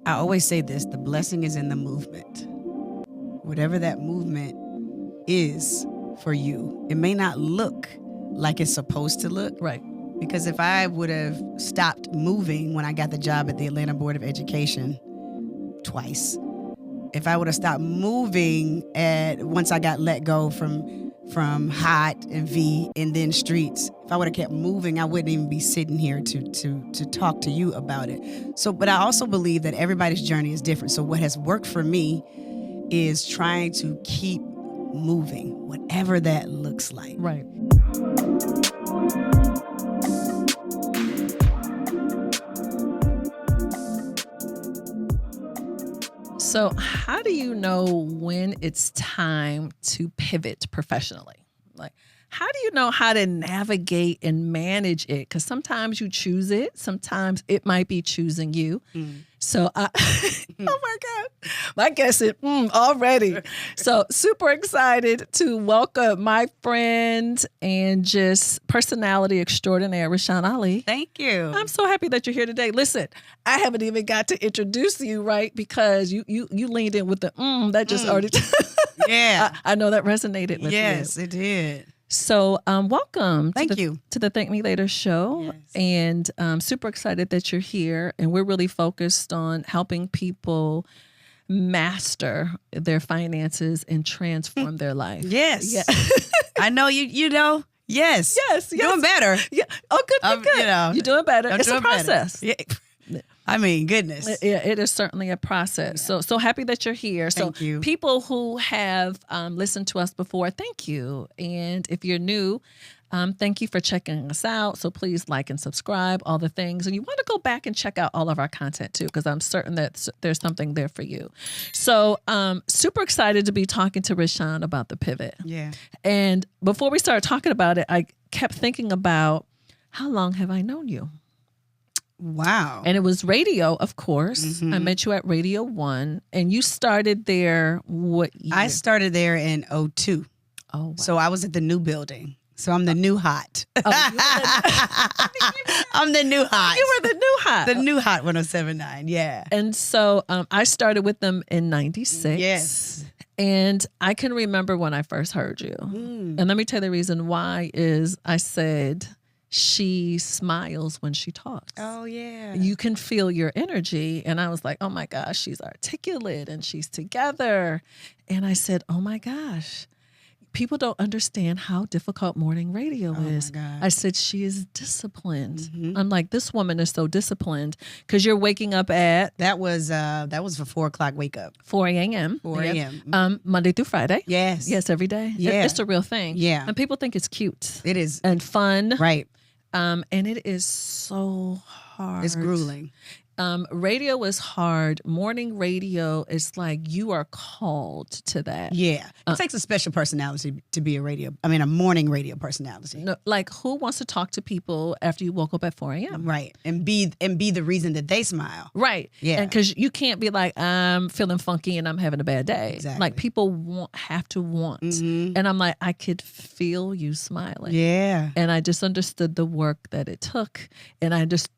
I always say this, the blessing is in the movement. Whatever that movement is for you, it may not look like it's supposed to look. Right. Because if I would have stopped moving when I got the job at the Atlanta Board of Education twice, if I would have stopped moving once I got let go from Hot and V and then Streets, if I would have kept moving, I wouldn't even be sitting here to talk to you about it. So, but I also believe that everybody's journey is different. So what has worked for me is trying to keep moving, whatever that looks like. Right. So how do you know when it's time to pivot professionally? Like, how do you know how to navigate and manage it? Because sometimes you choose it. Sometimes it might be choosing you. So, oh my God, my guess is already. So super excited to welcome my friend and just personality extraordinaire, Rashan Ali. Thank you. I'm so happy that you're here today. Listen, I haven't even got to introduce you, right? Because you leaned in with the that just already. Yeah. I know that resonated with you. Yes, it did. So welcome Thank you. to the Thank Me Later show. Yes. And I'm super excited that you're here. And we're really focused on helping people master their finances and transform their life. Yes. Yeah. I know you know. Yes. Yes. Doing better. Yeah. Oh, good. You know, you're doing better. I'm It's a doing better. process. Yeah. I mean, goodness. Yeah, it is certainly a process. So happy that you're here. Thank you. People who have listened to us before, thank you. And if you're new, thank you for checking us out. So please like and subscribe, all the things. And you want to go back and check out all of our content too, because I'm certain that there's something there for you. So super excited to be talking to Rashan about the pivot. Yeah. And before we started talking about it, I kept thinking about, how long have I known you? Wow. And it was radio, of course. Mm-hmm. I met you at Radio 1, and you started there what year? I started there in 2002. Oh, wow. So I was at the new building. So I'm the new hot. Oh, I'm the new hot. you were the new hot. The new hot 107.9. Yeah. And so I started with them in 96. Yes. And I can remember when I first heard you. And let me tell you the reason why is I said, she smiles when she talks. Oh, yeah. You can feel your energy. And I was like, oh my gosh, she's articulate and she's together. And I said, oh my gosh, people don't understand how difficult morning radio is. My God. I said, she is disciplined. I'm like, this woman is so disciplined because you're waking up at That was for 4 o'clock wake up. 4 a.m. 4 a.m. Monday through Friday. Yes. Yes, every day. Yeah. It's a real thing. Yeah. And people think it's cute It is. and fun. Right. And it is so hard. It's grueling. Radio is hard. Morning radio is like you are called to that. Yeah. It takes a special personality to be a morning radio personality. No, like who wants to talk to people after you woke up at 4 a.m.? Right. And be the reason that they smile. Right. Yeah. And because you can't be like, I'm feeling funky and I'm having a bad day. Exactly. Like people have to want. And I'm like, I could feel you smiling. Yeah. And I just understood the work that it took. And I understand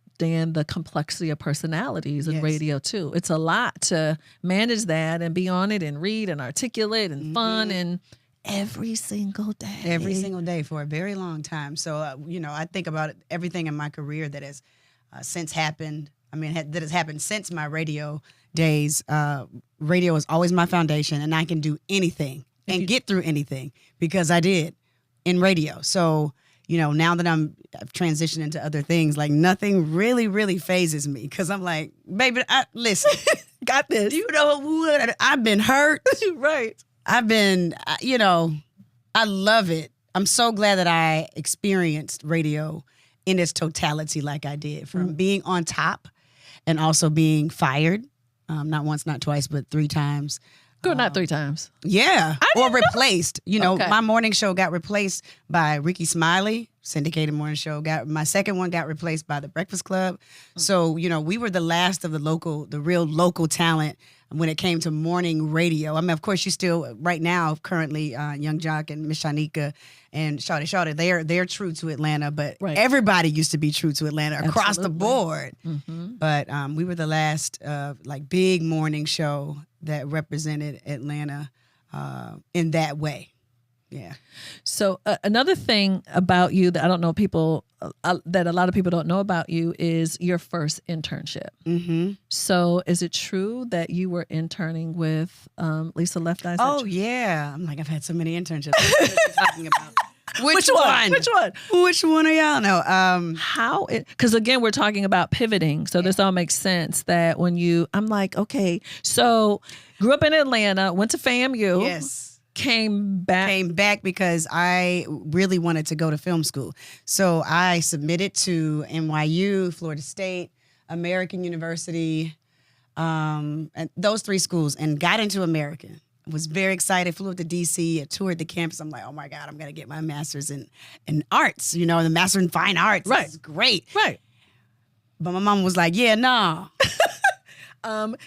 the complexity of personalities in Yes. radio too. It's a lot to manage that and be on it and read and articulate and fun and every single day. Every single day for a very long time. So, I think about everything in my career that has since happened. I mean, that has happened since my radio days. Radio is always my foundation, and I can do anything and get through anything because I did in radio. So, now that I've transitioned into other things, like nothing really, really phases me because I'm like, baby, listen, Got this. I've been hurt. Right. I've been, I love it. I'm so glad that I experienced radio in its totality like I did, from being on top and also being fired, not once, not twice, but 3 times. Girl, not 3 times. Yeah, or replaced. Okay. My morning show got replaced by Ricky Smiley, syndicated morning show. My second one got replaced by The Breakfast Club. So, we were the last of the real local talent when it came to morning radio. I mean, of course, you still right now currently Young Jock and Miss Shanika and Shawty, they're true to Atlanta, but everybody used to be true to Atlanta across the board. But we were the last like big morning show that represented Atlanta in that way. Yeah. So another thing about you that I don't know that a lot of people don't know about you is your first internship. So is it true that you were interning with Lisa Left Eye? Oh yeah, I'm like I've had so many internships. What are you talking about? Which one? Which one? Which one of y'all know? How it? Because again, we're talking about pivoting, so this all makes sense. That when I'm like, okay, so grew up in Atlanta, went to FAMU. Yes. Came back because I really wanted to go to film school. So I submitted to NYU, Florida State, American University, and those 3 schools, and got into American. Was very excited, flew up to DC, toured the campus. I'm like, oh my God, I'm going to get my master's in arts, the master in fine arts. Right. It's great. Right. But my mom was like, yeah, no.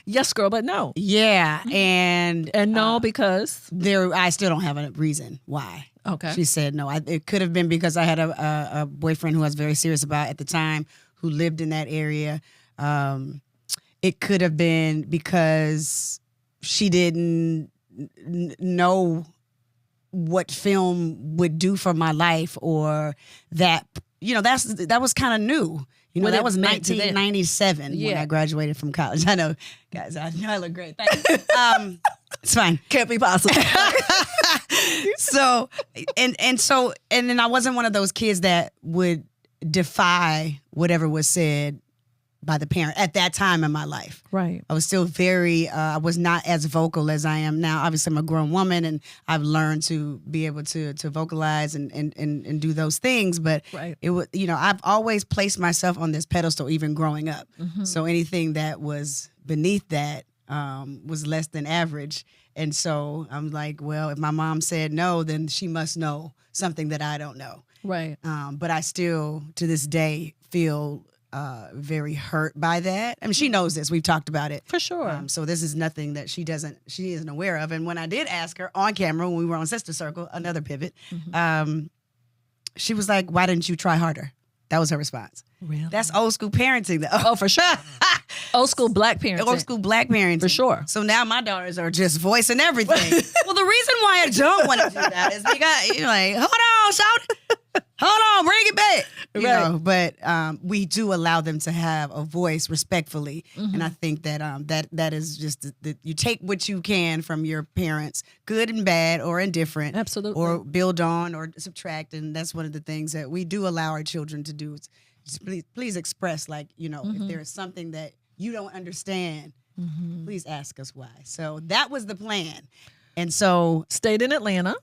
Yes, girl, but no. Yeah, and no, because I still don't have a reason why. Okay. She said no. It could have been because I had a boyfriend who I was very serious about at the time, who lived in that area. It could have been because she didn't know what film would do for my life, or that that was kind of new. That was 1997 when I graduated from college. I know, guys, I know I look great. Thank you. It's fine. Can't be possible. So, and then I wasn't one of those kids that would defy whatever was said by the parent at that time in my life. Right. I was still I was not as vocal as I am now. Obviously, I'm a grown woman, and I've learned to be able to vocalize and do those things. But it was, I've always placed myself on this pedestal, even growing up. So anything that was beneath that was less than average. And so I'm like, well, if my mom said no, then she must know something that I don't know. Right. But I still, to this day, feel very hurt by that. I mean, she knows this. We've talked about it. For sure. So this is nothing that she isn't aware of. And when I did ask her on camera, when we were on Sister Circle, another pivot, she was like, why didn't you try harder? That was her response. Really? That's old school parenting, though. Oh, for sure. Old school black parenting. Old school black parenting. For sure. So now my daughters are just voicing everything. Well, the reason why I don't want to do that is because you're like, hold on, shout. Hold on, bring it back. But we do allow them to have a voice respectfully. And I think that that is just you take what you can from your parents, good and bad or indifferent. Absolutely. Or build on or subtract. And that's one of the things that we do allow our children to do. Just please express, like, if there is something that you don't understand, please ask us why. So that was the plan. And so stayed in Atlanta.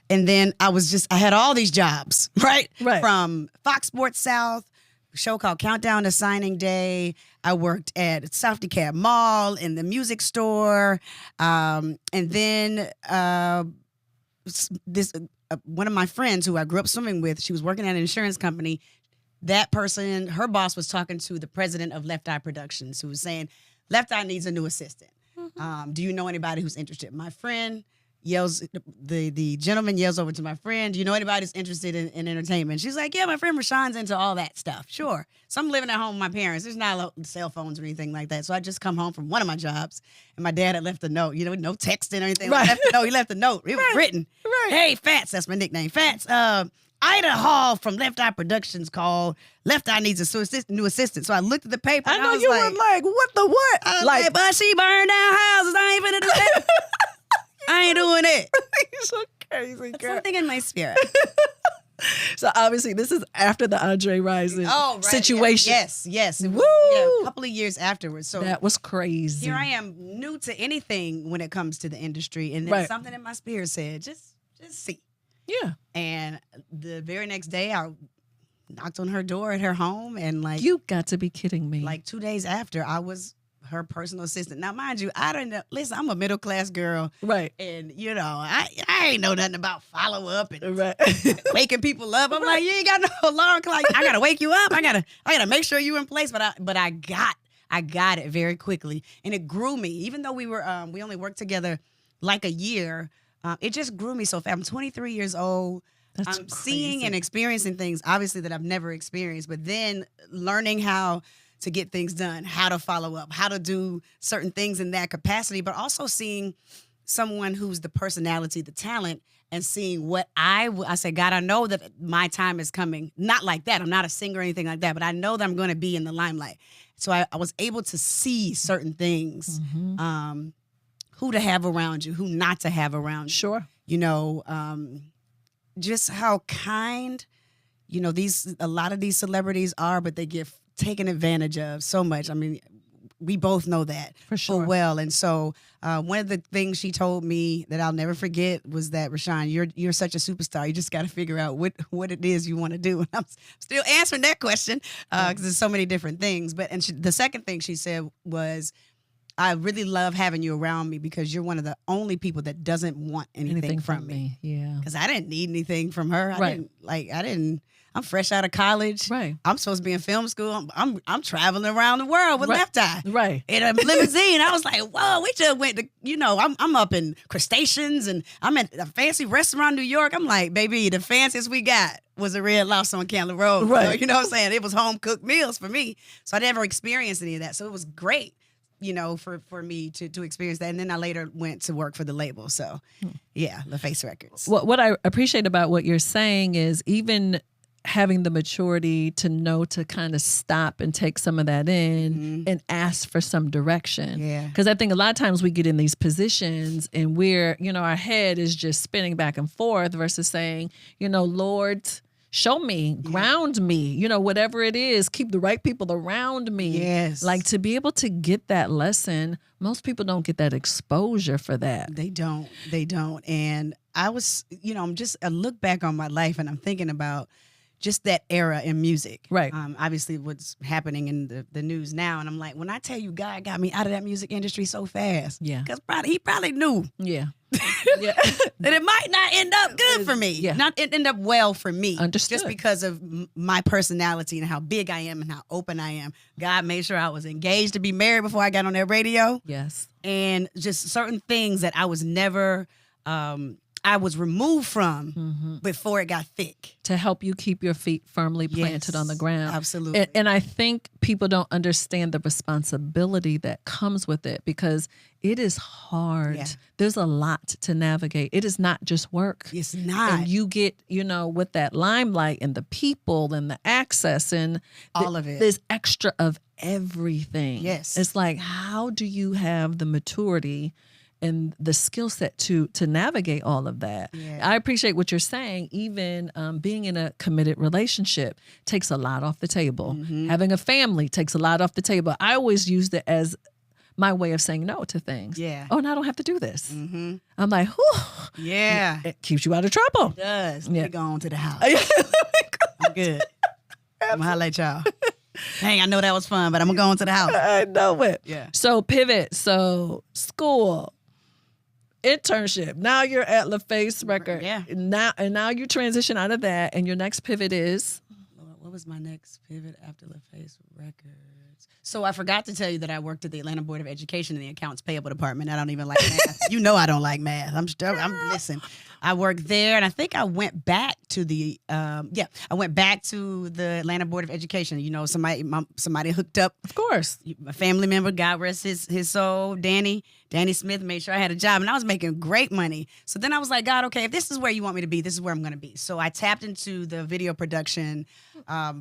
And then I had all these jobs, right? Right. From Fox Sports South, a show called Countdown to Signing Day. I worked at South DeKalb Mall in the music store. And then one of my friends who I grew up swimming with, she was working at an insurance company. That person, her boss was talking to the president of Left Eye Productions, who was saying, Left Eye needs a new assistant. Do you know anybody who's interested? My friend yells, the gentleman yells over to my friend, do you know anybody who's interested in entertainment? She's like, yeah, my friend Rashan's into all that stuff. Sure. So I'm living at home with my parents. There's not cell phones or anything like that. So I just come home from one of my jobs, and my dad had left a note, no texting or anything. Right. He left a note. It was written. Right. Hey, Fats, that's my nickname. Fats, Ida Hall from Left Eye Productions called. Left Eye needs a new assistant. So I looked at the paper. I know was you like, were like, what the what? I was like, but she burned down houses. I ain't finna do that. I ain't doing it. You're so crazy, girl. Something in my spirit. So obviously this is after the Andre Rison situation. Yes. Woo! A couple of years afterwards. So that was crazy. Here I am, new to anything when it comes to the industry. And then something in my spirit said, just see. Yeah. And the very next day, I knocked on her door at her home, and you got to be kidding me. 2 days after, I was her personal assistant. Now, mind you, I don't know. Listen, I'm a middle class girl, right? And I ain't know nothing about follow up and waking people up. I'm like, you ain't got no alarm clock. I gotta wake you up. I gotta make sure you in place. But I got it very quickly, and it grew me. Even though we only worked together like a year, it just grew me so fast. I'm 23 years old. That's I'm crazy. seeing and experiencing things, obviously, that I've never experienced, but then learning how to get things done, how to follow up, how to do certain things in that capacity, but also seeing someone who's the personality, the talent, and seeing what I say, God, I know that my time is coming. Not like that. I'm not a singer or anything like that, but I know that I'm going to be in the limelight. So I was able to see certain things, who to have around you, who not to have around you. Sure. You know, just how kind, you know, a lot of these celebrities are, but they get taken advantage of so much. I mean, we both know that For sure. well. And so one of the things she told me that I'll never forget was that, Rashan, you're such a superstar. You just got to figure out what it is you want to do. And I'm still answering that question because there's so many different things. But the second thing she said was, I really love having you around me because you're one of the only people that doesn't want anything from me. Yeah. Because I didn't need anything from her. I'm fresh out of college. Right. I'm supposed to be in film school. I'm traveling around the world with Left Eye. Right. In a limousine. I was like, whoa, we just went to, you know, I'm up in crustaceans and I'm at a fancy restaurant in New York. I'm like, baby, the fanciest we got was a Red Lobster on Candler Road. Right. So, you know what I'm saying? It was home cooked meals for me. So I never experienced any of that. So it was great, you know, for me to experience that. And then I later went to work for the label. So yeah, LaFace Records. What I appreciate about what you're saying is even having the maturity to know to kind of stop and take some of that in and ask for some direction. Yeah. Because I think a lot of times we get in these positions and we're, you know, our head is just spinning back and forth versus saying, you know, Lord, show me, ground me, you know, whatever it is, keep the right people around me. Yes. Like to be able to get that lesson, most people don't get that exposure for that. They don't. And I was, you know, I look back on my life and I'm thinking about just that era in music. Right. Obviously what's happening in the news now. And I'm like, when I tell you God got me out of that music industry so fast. Yeah. Because he probably knew. Yeah. Yeah. That it might not end up good for me. Yeah. Not end up well for me. Understood. Just because of my personality and how big I am and how open I am. God made sure I was engaged to be married before I got on that radio. Yes. And just certain things that I was never, I was removed from before it got thick. To help you keep your feet firmly planted on the ground. Absolutely. And I think people don't understand the responsibility that comes with it because it is hard. Yeah. There's a lot to navigate. It is not just work. It's not. And you get, you know, with that limelight and the people and the access and all of it. There's extra of everything. Yes. It's like, how do you have the maturity and the skill set to navigate all of that? Yeah. I appreciate what you're saying. Even being in a committed relationship takes a lot off the table. Having a family takes a lot off the table. I always used it as my way of saying no to things. Yeah. Oh, and I don't have to do this. I'm like, whew. Yeah. It keeps you out of trouble. It does. Yeah. We go on to the house. I'm good. I'm going to holler at y'all. Dang, I know that was fun, but I'm going to go on to the house. I know it. Yeah. So pivot. So school. Internship. Now you're at LaFace Record. Yeah. Now you transition out of that, and your next pivot is. What was my next pivot after LaFace Records? So I forgot to tell you that I worked at the Atlanta Board of Education in the Accounts Payable Department. I don't even like math. You know I don't like math. Listen. I worked there, and I think I went back to the Atlanta Board of Education. You know, somebody hooked up. Of course. A family member, God rest his soul, Danny Smith, made sure I had a job, and I was making great money. So then I was like, God, okay, if this is where you want me to be, this is where I'm going to be. So I tapped into the video production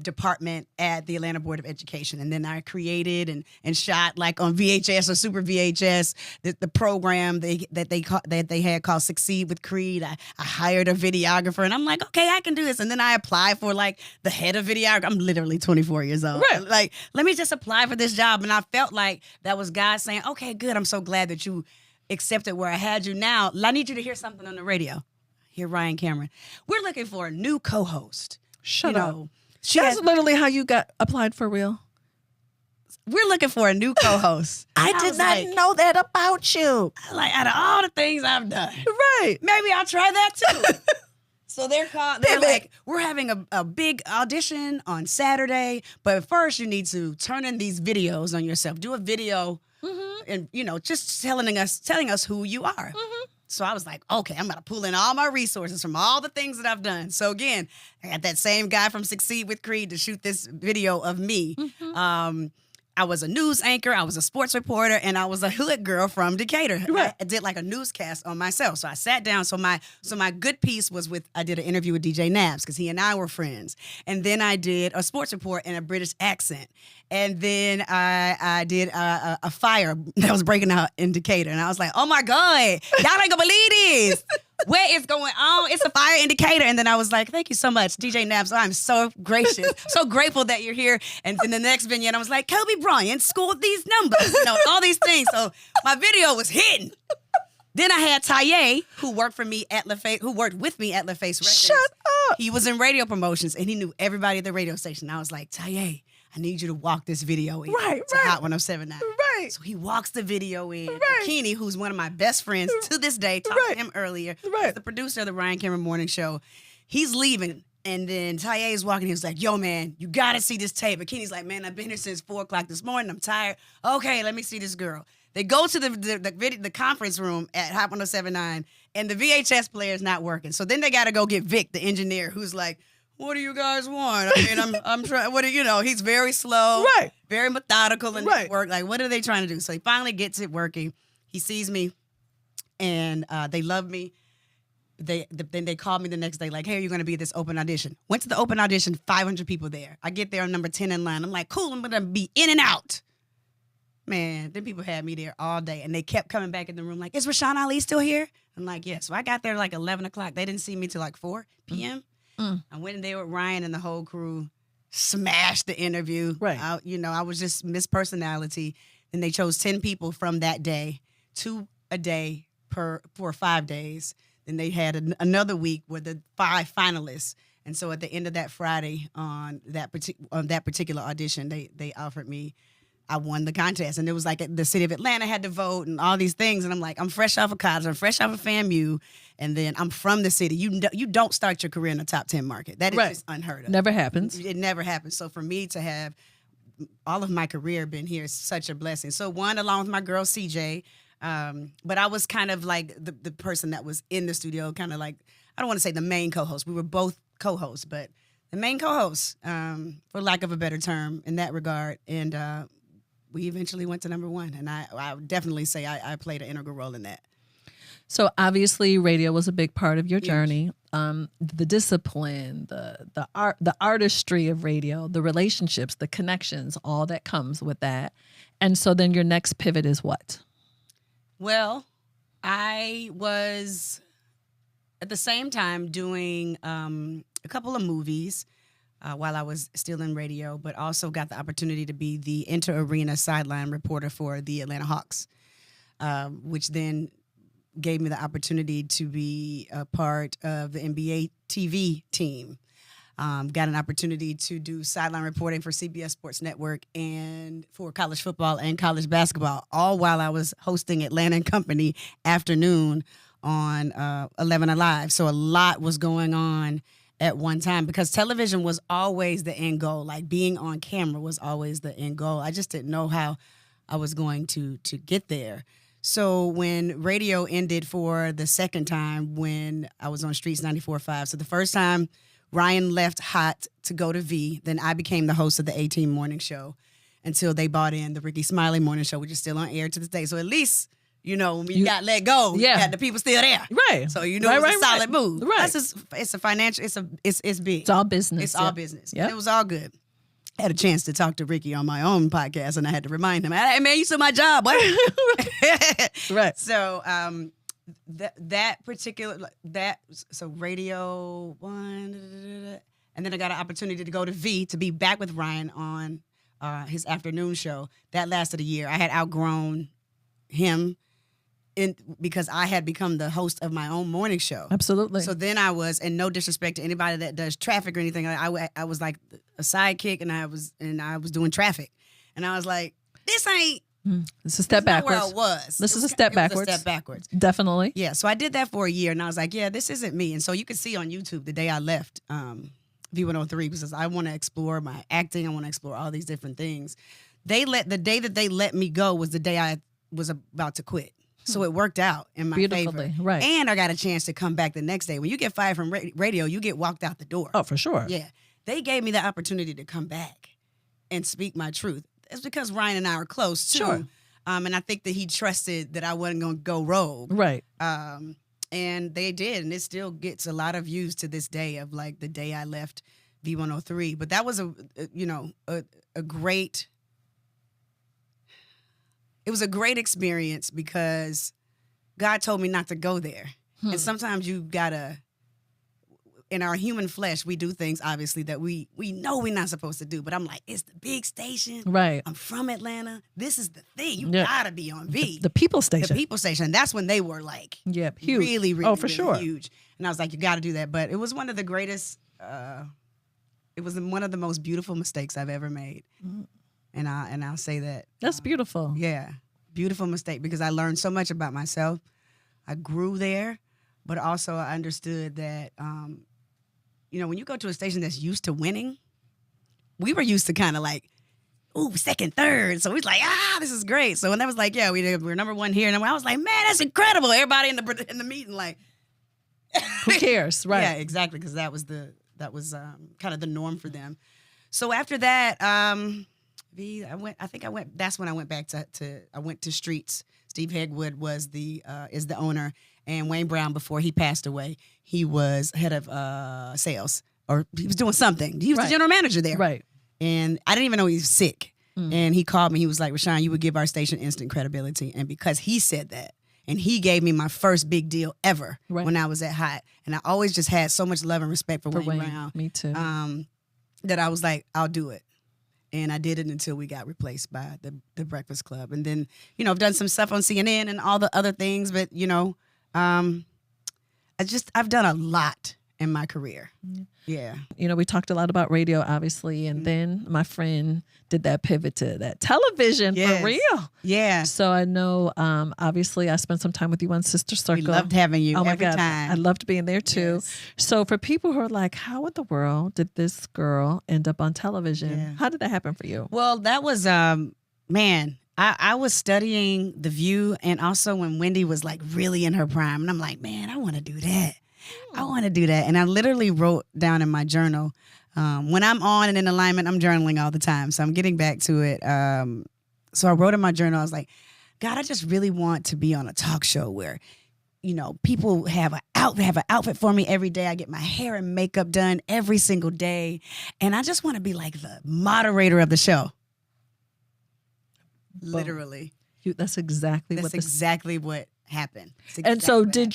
department at the Atlanta Board of Education, and then I created and shot like on VHS or Super VHS the program that they had called Succeed with Creed. I hired a videographer, and I'm like, okay, I can do this. And then I applied for like the head of videography. I'm literally 24 years old. Right. Like, let me just apply for this job. And I felt like that was God saying, okay, good. I'm so glad that you accepted where I had you. Now, I need you to hear something on the radio. Hear Ryan Cameron. We're looking for a new co-host. Shut up. That's literally how you got applied for real. We're looking for a new co-host. I did not know that about you. Like, out of all the things I've done, Right. maybe I'll try that too. So they're like, we're having a big audition on Saturday, but first you need to turn in these videos on yourself. Do a video and, just telling us who you are. So I was like, okay, I'm going to pull in all my resources from all the things that I've done. So again, I got that same guy from Succeed with Creed to shoot this video of me. I was a news anchor, I was a sports reporter, and I was a hood girl from Decatur. Right. I did like a newscast on myself. So I sat down. So my good piece was I did an interview with DJ Nabs because he and I were friends. And then I did a sports report in a British accent. And then I did a fire that was breaking out in Decatur. And I was like, oh my God, y'all ain't gonna believe this. What is going on? It's a fire indicator. And then I was like, thank you so much, DJ Nabs. I'm so gracious, so grateful that you're here. And in the next vignette, I was like, Kobe Bryant scored these numbers, all these things. So my video was hitting. Then I had Taye, who worked with me at LaFace Records. Shut up. He was in radio promotions and he knew everybody at the radio station. I was like, Taye, I need you to walk this video in. Right. Hot 107.9. Right. So he walks the video in. Right. Kenny, who's one of my best friends to this day, talked to him earlier. Right. He's the producer of the Ryan Cameron Morning Show. He's leaving. And then Taye is walking. He was like, yo, man, you got to see this tape. And Kenny's like, man, I've been here since 4 o'clock this morning. I'm tired. Okay, let me see this girl. They go to the conference room at Hot 107.9, and the VHS player is not working. So then they got to go get Vic, the engineer, who's like, what do you guys want? I mean, I'm trying. He's very slow, Right. very methodical in his Right. work. Like, what are they trying to do? So he finally gets it working. He sees me, and they love me. Then they called me the next day, like, hey, are you going to be at this open audition? Went to the open audition, 500 people there. I get there on number 10 in line. I'm like, cool, I'm going to be in and out. Man, then people had me there all day, and they kept coming back in the room like, is Rashan Ali still here? I'm like, yeah. So I got there like 11 o'clock. They didn't see me till like 4 p.m. I went in there with Ryan and the whole crew, smashed the interview. Right. I was just Miss Personality. Then they chose 10 people from that day, 2 a day for 5 days. Then they had another week with the 5 finalists. And so at the end of that Friday on that particular audition, they offered me. I won the contest, and it was like the city of Atlanta had to vote and all these things. And I'm like, I'm fresh off of college, I'm fresh off of FAMU, and then I'm from the city. You don't start your career in the top 10 market. That is just unheard of. Never happens. It never happens. So for me to have all of my career been here is such a blessing. So one, along with my girl CJ, but I was kind of like the person that was in the studio, kind of like, I don't want to say the main co-host. We were both co-hosts, but the main co-host, for lack of a better term, in that regard. And we eventually went to number 1, and I would definitely say I played an integral role in that. So obviously, radio was a big part of your journey. The discipline, the art, the artistry of radio, the relationships, the connections, all that comes with that. And so then your next pivot is what? Well, I was at the same time doing a couple of movies. While I was still in radio, but also got the opportunity to be the inter-arena sideline reporter for the Atlanta Hawks, which then gave me the opportunity to be a part of the NBA TV team. Got an opportunity to do sideline reporting for CBS Sports Network and for college football and college basketball, all while I was hosting Atlanta and Company afternoon on 11 Alive. So a lot was going on at one time, because television was always the end goal. Like being on camera was always the end goal. I just didn't know how I was going to get there. So when radio ended for the second time, when I was on Streets 94.5, so the first time Ryan left Hot to go to V, then I became the host of the A-Team Morning Show until they bought in the Ricky Smiley Morning Show, which is still on air to this day. So at least, when you got let go, you had the people still there. Right. So it was a solid move. Right. That's just, it's a financial, it's big. It's all business. It's all business. Yep. It was all good. I had a chance to talk to Ricky on my own podcast, and I had to remind him, hey, man, you still my job, boy. Right. So so Radio 1, and then I got an opportunity to go to V to be back with Ryan on his afternoon show. That lasted a year. I had outgrown him because I had become the host of my own morning show. Absolutely. So then I was, and no disrespect to anybody that does traffic or anything, I was like a sidekick, and I was doing traffic, and I was like, this ain't It's a step backwards. Not where I was. This is a step backwards. A step backwards. Definitely. Yeah. So I did that for a year, and I was like, yeah, this isn't me. And so you can see on YouTube the day I left V103, because I want to explore my acting. I want to explore all these different things. The day that they let me go was the day I was about to quit. So it worked out in my favor. Right. And I got a chance to come back the next day. When you get fired from radio, you get walked out the door. Oh, for sure. Yeah. They gave me the opportunity to come back and speak my truth. It's because Ryan and I are close, too. Sure. And I think that he trusted that I wasn't going to go rogue. Right. And they did. And it still gets a lot of views to this day of like the day I left V103. But that was a great, it was a great experience because God told me not to go there. And sometimes you gotta, in our human flesh, we do things obviously that we know we're not supposed to do. But I'm like, it's the big station. Right. I'm from Atlanta. This is the thing. You gotta be on V. The people station. The people station. That's when they were like, huge. Really, really, for really sure. huge. And I was like, you gotta do that. But it was one of the greatest, it was one of the most beautiful mistakes I've ever made. And I'll say that. That's beautiful. Yeah. Beautiful mistake, because I learned so much about myself. I grew there, but also I understood that, when you go to a station that's used to winning, we were used to kind of like, ooh, second, third. So we was like, this is great. So when that was like, yeah, we're number one here. And I was like, man, that's incredible. Everybody in the meeting like, who cares? Right. Yeah, exactly. Because that was kind of the norm for them. So after that, that's when I went back I went to Streets. Steve Hegwood is the owner, and Wayne Brown, before he passed away, he was head of sales, or he was doing something. He was the general manager there. Right. And I didn't even know he was sick. And he called me. He was like, Rashan, you would give our station instant credibility. And because he said that, and he gave me my first big deal ever when I was at Hot. And I always just had so much love and respect for Wayne Brown. Me too. That I was like, I'll do it. And I did it until we got replaced by the Breakfast Club. And then, I've done some stuff on CNN and all the other things. But, I've done a lot in my career. Yeah. We talked a lot about radio, obviously. And then my friend did that pivot to that television for real. Yeah. So I know, obviously, I spent some time with you on Sister Circle. We loved having you every time. I loved being there too. Yes. So for people who are like, how in the world did this girl end up on television? Yeah. How did that happen for you? Well, that was, I was studying The View, and also when Wendy was like really in her prime. And I'm like, man, I want to do that. I want to do that. And I literally wrote down in my journal, when I'm on and in alignment, I'm journaling all the time. So I'm getting back to it. So I wrote in my journal, I was like, God, I just really want to be on a talk show where, people have an outfit for me every day. I get my hair and makeup done every single day. And I just want to be like the moderator of the show. Literally. That's exactly what happened. And so did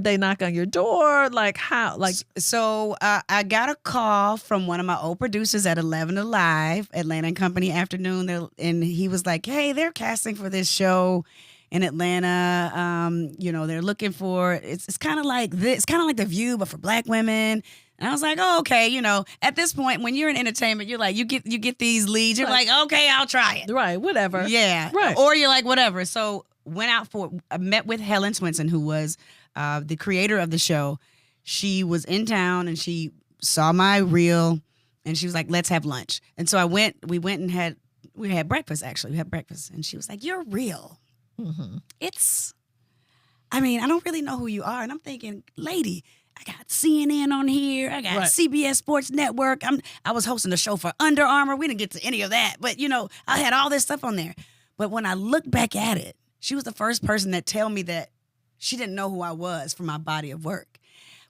they knock on your door? Like how? So I got a call from one of my old producers at 11 Alive, Atlanta and Company Afternoon. And he was like, hey, they're casting for this show in Atlanta. They're looking for, it's kind of like this, it's kind of like The View, but for Black women. And I was like, oh, okay, at this point, when you're in entertainment, you're like, you get these leads. You're like, okay, I'll try it. Right, whatever. Yeah. Right. Or you're like, whatever. So I met with Helen Swinson, who was the creator of the show. She was in town and she saw my reel and she was like, let's have lunch. And so we went and had breakfast, actually. We had breakfast. And she was like, you're real. Mm-hmm. I don't really know who you are. And I'm thinking, lady, I got CNN on here. I got CBS Sports Network. I was hosting a show for Under Armour. We didn't get to any of that. But, I had all this stuff on there. But when I look back at it, she was the first person that tell me that she didn't know who I was from my body of work.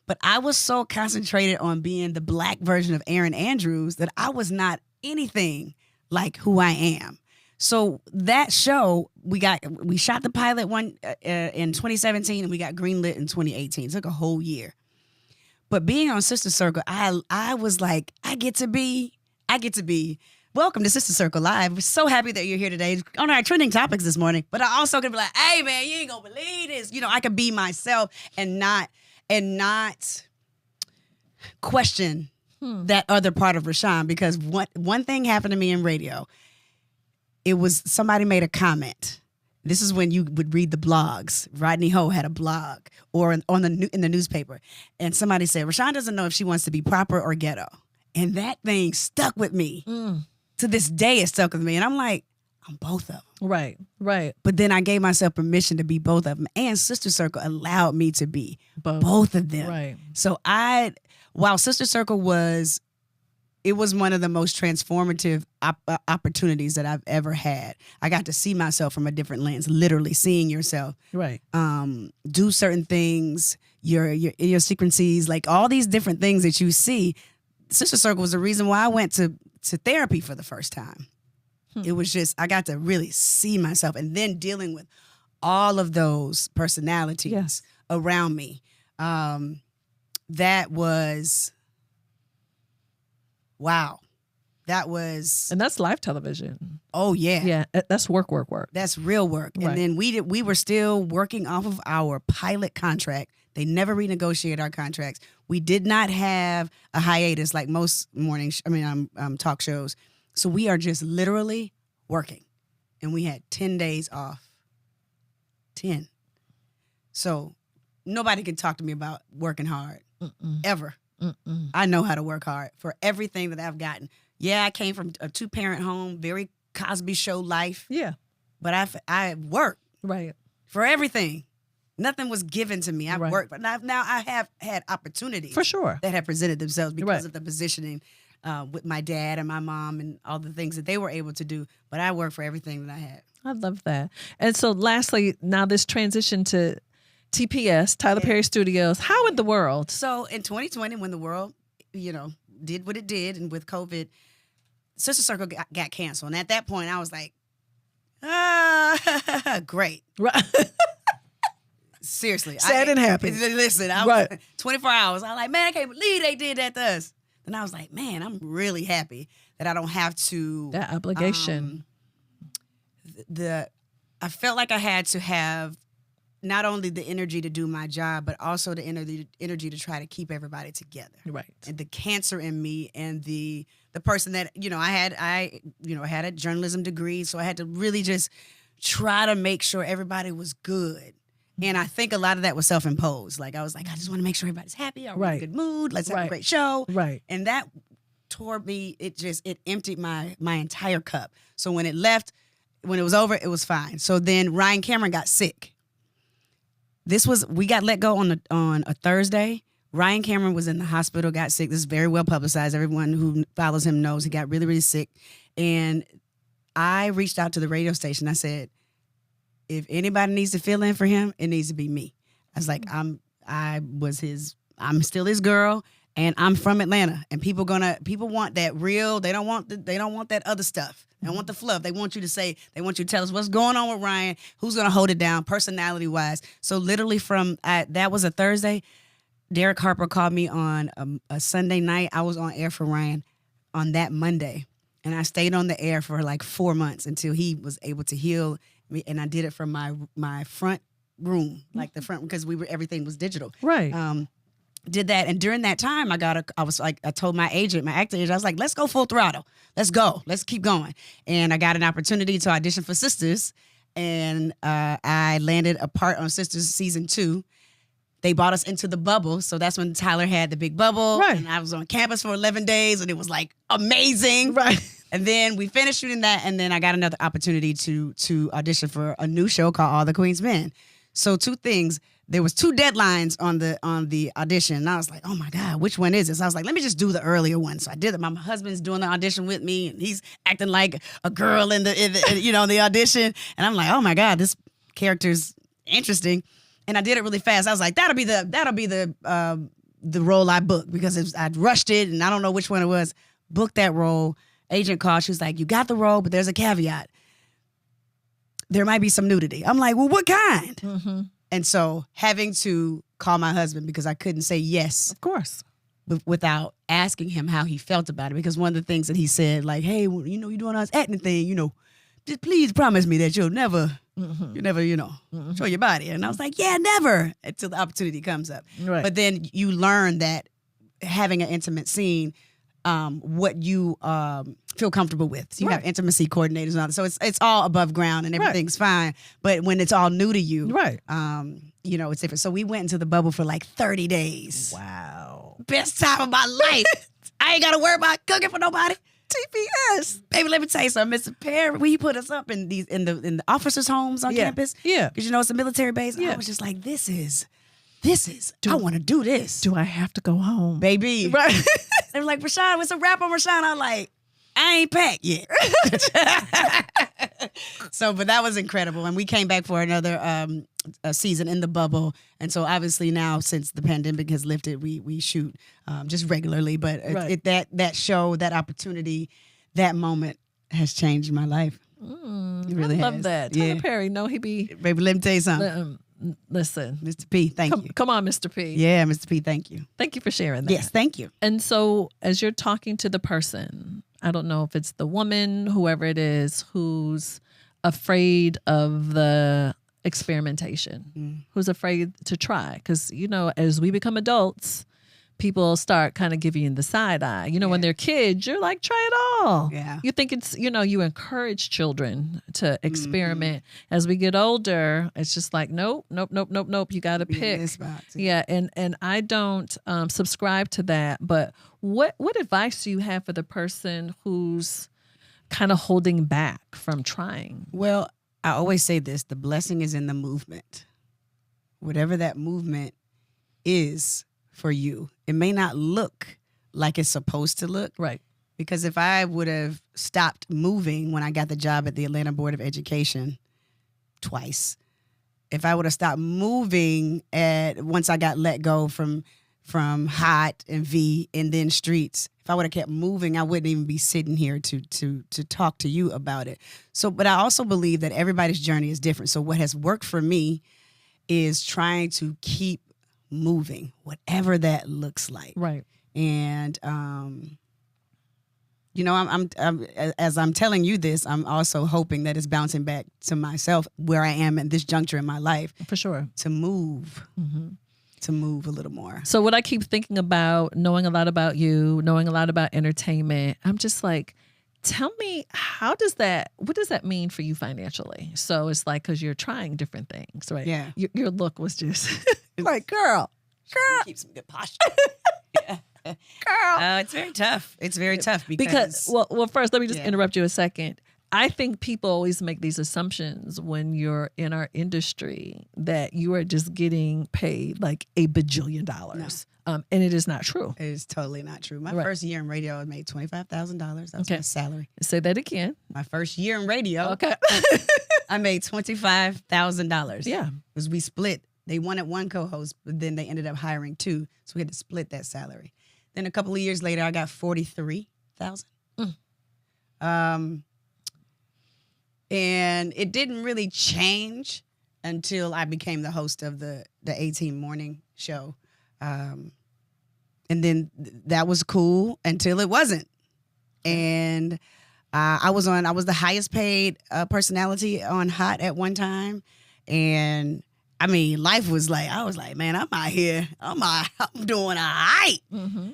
But I was so concentrated on being the Black version of Erin Andrews that I was not anything like who I am. So that show, we shot the pilot one in 2017 and we got greenlit in 2018. It took a whole year. But being on Sister Circle, I was like, I get to be. Welcome to Sister Circle Live. We're so happy that you're here today on our trending topics this morning. But I also could be like, hey man, you ain't gonna believe this. I could be myself and not question that other part of Rashan. Because one thing happened to me in radio. it was somebody made a comment. This is when you would read the blogs. Rodney Ho had a blog or in the newspaper. And somebody said, Rashan doesn't know if she wants to be proper or ghetto. And that thing stuck with me. To this day, it stuck with me. And I'm like, I'm both of them. Right, right. But then I gave myself permission to be both of them. And Sister Circle allowed me to be both of them. Right. So while Sister Circle was one of the most transformative opportunities that I've ever had. I got to see myself from a different lens, literally seeing yourself. Right. Do certain things, your idiosyncrasies, like all these different things that you see. Sister Circle was the reason why I went to therapy for the first time. It was just, I got to really see myself, and then dealing with all of those personalities around me. That was... Wow. That was... And that's live television. Oh, yeah. Yeah, that's work. That's real work. Right. And then we were still working off of our pilot contract. They never renegotiated our contracts. We did not have a hiatus like most talk shows. So we are just literally working. And we had 10 days off. 10. So nobody can talk to me about working hard. Ever. I know how to work hard for everything that I've gotten. Yeah, I came from a 2-parent home, very Cosby Show life. Yeah. But I worked. Right. For everything. Nothing was given to me. I worked. But now I have had opportunities. For sure. That have presented themselves because of the positioning with my dad and my mom and all the things that they were able to do. But I worked for everything that I had. I love that. And so lastly, now this transition to TPS, Tyler Perry Studios. How in the world? So in 2020, when the world, did what it did, and with COVID, Sister Circle got canceled. And at that point, I was like, great. Right. Seriously. Sad and happy. Listen, I was 24 hours. I was like, man, I can't believe they did that to us. And I was like, man, I'm really happy that I don't have to. That obligation. I felt like I had to have not only the energy to do my job, but also the energy to try to keep everybody together. Right. And the cancer in me, and the person that, I had a journalism degree, so I had to really just try to make sure everybody was good. And I think a lot of that was self-imposed. Like, I was like, I just want to make sure everybody's happy. I'm in a good mood. Let's have a great show. Right. And that tore me, it emptied my entire cup. So when it was over, it was fine. So then Ryan Cameron got sick. We got let go on a Thursday. Ryan Cameron was in the hospital, got sick. This is very well publicized. Everyone who follows him knows he got really, really sick. And I reached out to the radio station. I said, if anybody needs to fill in for him, it needs to be me. I was like, I'm still his girl, and I'm from Atlanta. And people want that real. They don't want that other stuff. They don't want the fluff. They want you to tell us what's going on with Ryan, who's going to hold it down personality-wise. So literally that was a Thursday. Derek Harper called me on a Sunday night. I was on air for Ryan on that Monday. And I stayed on the air for like 4 months until he was able to heal me. And I did it from my front room, like the front, because everything was digital. Right. Did that, and during that time, I told my acting agent, I was like, let's go full throttle. Let's go. Let's keep going. And I got an opportunity to audition for Sisters, and I landed a part on Sisters season 2. They brought us into the bubble, so that's when Tyler had the big bubble. Right. And I was on campus for 11 days, and it was like amazing. Right. And then we finished shooting that, and then I got another opportunity to audition for a new show called All the Queen's Men. So 2 things. There was 2 deadlines on the audition, and I was like, oh my God, which one is this? I was like, let me just do the earlier one. So I did it. My husband's doing the audition with me, and he's acting like a girl in the audition. And I'm like, oh my God, this character's interesting. And I did it really fast. I was like, that'll be the role I booked, because I'd rushed it, and I don't know which one it was. Booked that role. Agent called. She was like, you got the role, but there's a caveat. There might be some nudity. I'm like, well, what kind? Mm-hmm. And so having to call my husband, because I couldn't say yes. Of course. Without asking him how he felt about it. Because one of the things that he said, like, hey, you're doing this acting thing, just please promise me that you'll never, show your body. And I was like, yeah, never, until the opportunity comes up. Right. But then you learn that having an intimate scene, what you feel comfortable with. So you have intimacy coordinators and all that. So it's all above ground and everything's fine. But when it's all new to you, it's different. So we went into the bubble for like 30 days. Wow. Best time of my life. I ain't got to worry about cooking for nobody. TPS. Baby, let me tell you something. Mr. Perry, when he put us up in the officers' homes on campus. Yeah. Because it's a military base. Yeah. I was just like, this is, I want to do this. Do I have to go home? Baby. Right. They were like, Rashan, what's a wrap on Rashan? I'm like, I ain't packed yet. But that was incredible. And we came back for another a season in the bubble. And so obviously now, since the pandemic has lifted, we shoot just regularly. But that show, that opportunity, that moment has changed my life. It really I love has. that. Tyler Perry, no, he be... Baby, let me tell you something. Listen. Mr. P, thank you. Come on, Mr. P. Yeah, Mr. P, thank you. Thank you for sharing that. Yes, thank you. And so as you're talking to the person, I don't know if it's the woman, whoever it is, who's afraid of the experimentation, who's afraid to try. Because, as we become adults, people start kind of giving you the side eye. When they're kids, you're like, try it all. Yeah. You think it's, you encourage children to experiment. As we get older, it's just like, nope. You got to pick. Yeah. And I don't subscribe to that. But what advice do you have for the person who's kind of holding back from trying? Well, I always say this, the blessing is in the movement. Whatever that movement is for you, it may not look like it's supposed to look. Right. Because if I would have stopped moving when I got the job at the Atlanta Board of Education twice, if I would have stopped moving once I got let go from Hot and V and then Streets, if I would have kept moving, I wouldn't even be sitting here to talk to you about it. So, but I also believe that everybody's journey is different. So what has worked for me is trying to keep moving, whatever that looks like. Right. And, I'm as I'm telling you this, I'm also hoping that it's bouncing back to myself where I am at this juncture in my life. For sure. To move. Mm-hmm. To move a little more. So what I keep thinking about, knowing a lot about you, knowing a lot about entertainment, I'm just like, tell me, what does that mean for you financially? So it's like, because you're trying different things, right? Yeah. Your look was just like, girl. Keep some good posture. Yeah. Girl. It's very tough. It's very tough because well, first, let me just interrupt you a second. I think people always make these assumptions when you're in our industry that you are just getting paid like $1 bajillion. No. And it is not true. It is totally not true. My first year in radio, I made $25,000. That was my salary. Say that again. My first year in radio, okay, I made $25,000. Yeah. Because we split. They wanted one co-host, but then they ended up hiring two. So we had to split that salary. Then a couple of years later, I got $43,000. And it didn't really change until I became the host of the A-Team morning show. And then that was cool until it wasn't. And I was the highest paid personality on Hot at one time. And I mean, life was like, I was like, man, I'm out here. I'm doing all right. Mm-hmm.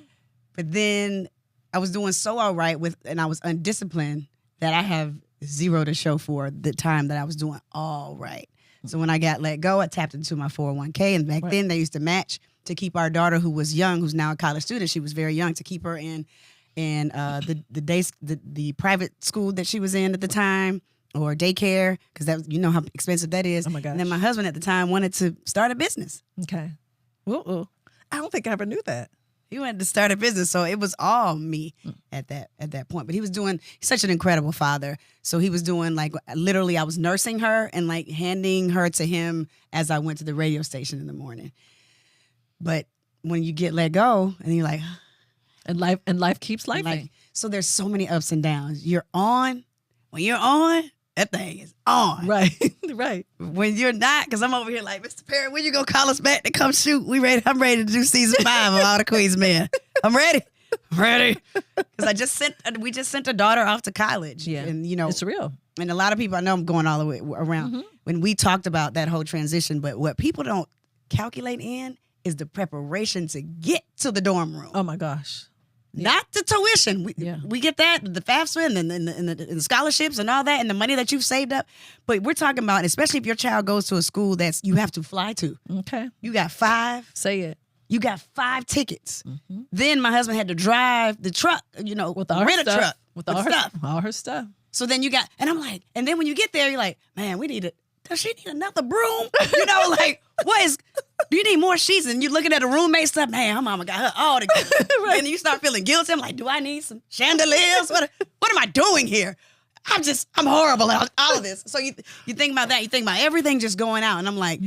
But then I was doing so all right and I was undisciplined that I have zero to show for the time that I was doing all right. So when I got let go, I tapped into my 401k. And back then they used to match to keep our daughter, who was young, who's now a college student. She was very young, to keep her in the private school that she was in at the time, or daycare, because that, you know how expensive that is. Oh my gosh. And then my husband at the time wanted to start a business. Okay. Whoa. I don't think I ever knew that. He wanted to start a business, so it was all me at that point. But he's such an incredible father. So he was doing, like, literally I was nursing her and like handing her to him as I went to the radio station in the morning. But when you get let go and you're like, and life keeps lifing. Like, so there's so many ups and downs. When you're on, that thing is on. Right. Right. When you're not, because I'm over here like, Mr. Perry, when you gonna call us back to come shoot? I'm ready to do season 5 of All the Queen's Men. I'm ready. Because we just sent a daughter off to college. Yeah. And it's real. And a lot of people, I know I'm going all the way around, when we talked about that whole transition, but what people don't calculate in is the preparation to get to the dorm room. Oh my gosh. not the tuition. We get that, the FAFSA and the scholarships and all that, and the money that you've saved up. But we're talking about, especially if your child goes to a school that's you have to fly to. Okay. You got 5. Say it. You got 5 tickets. Then my husband had to drive the truck, With all rent her a stuff. truck With with all stuff. all her stuff. So then and I'm like, and then when you get there, you're like, man, we need it. Does she need another broom? Do you need more sheets? And you're looking at a roommate stuff, man, her mama got her all together. Right. And you start feeling guilty. I'm like, do I need some chandeliers? What am I doing here? I'm horrible at all of this. So you think about that. You think about everything just going out. And I'm like,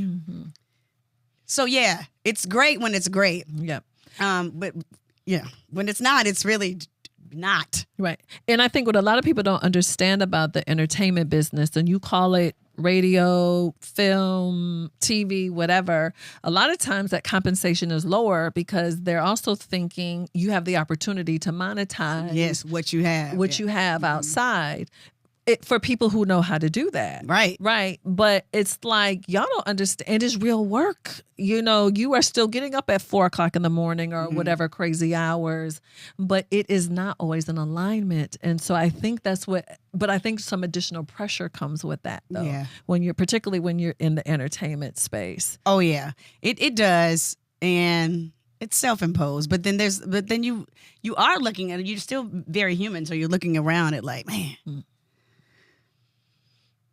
so yeah, it's great when it's great. Yep. But yeah, when it's not, it's really not. Right. And I think what a lot of people don't understand about the entertainment business, and you call it radio, film, TV, whatever, a lot of times that compensation is lower because they're also thinking you have the opportunity to monetize what you have. Outside. For people who know how to do that. Right. But it's like, y'all don't understand. It's real work. You are still getting up at 4:00 in the morning or whatever crazy hours, but it is not always in alignment. And so I think but I think some additional pressure comes with that though. Yeah. Particularly when you're in the entertainment space. Oh yeah, it does. And it's self-imposed, but then you are looking at it. You're still very human. So you're looking around at like, man,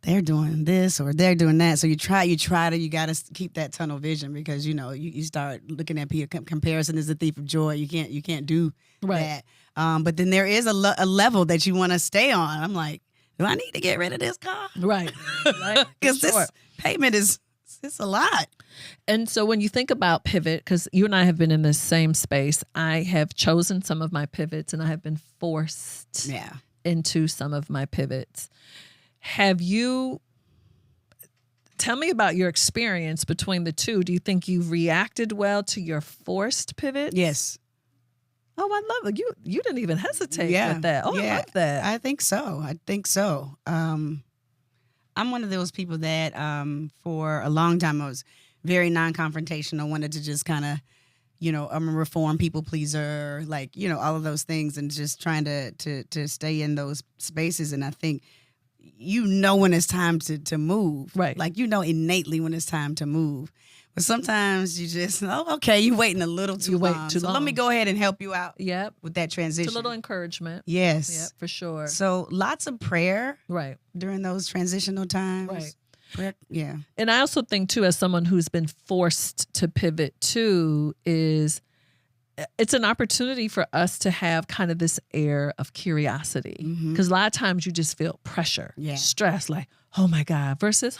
they're doing this or they're doing that. So you got to keep that tunnel vision because, you start looking at people. Comparison is the thief of joy. You can't do that. But then there is a level that you want to stay on. I'm like, do I need to get rid of this car? Right. Because this payment it's a lot. And so when you think about pivot, because you and I have been in this same space, I have chosen some of my pivots and I have been forced into some of my pivots. Tell me about your experience between the two. Do you think you've reacted well to your forced pivot? Yes. Oh, I love it. You didn't even hesitate with that. Oh, I love that. I think so. I'm one of those people that for a long time I was very non-confrontational, wanted to just kind of, I'm a reform people pleaser, all of those things, and just trying to stay in those spaces. And I think when it's time to move. Right. Innately when it's time to move. But sometimes you just, you're waiting a little too long. So let me go ahead and help you out with that transition. It's a little encouragement. Yes. Yep, for sure. So lots of prayer during those transitional times. Right. Prayer, yeah. And I also think, too, as someone who's been forced to pivot, too, it's an opportunity for us to have kind of this air of curiosity. Because a lot of times you just feel pressure, stress, like, oh my God, versus,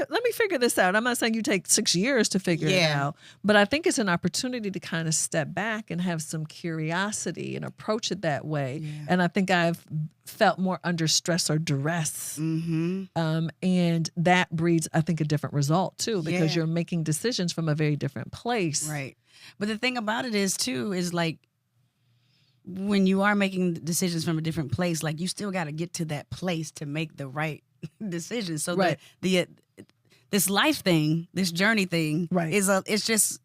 let me figure this out. I'm not saying you take 6 years to figure it out, but I think it's an opportunity to kind of step back and have some curiosity and approach it that way. Yeah. And I think I've felt more under stress or duress. And that breeds, I think, a different result too, because you're making decisions from a very different place. Right. But the thing about it is like, when you are making decisions from a different place, like you still got to get to that place to make the right decision. So this life thing, this journey thing, it's just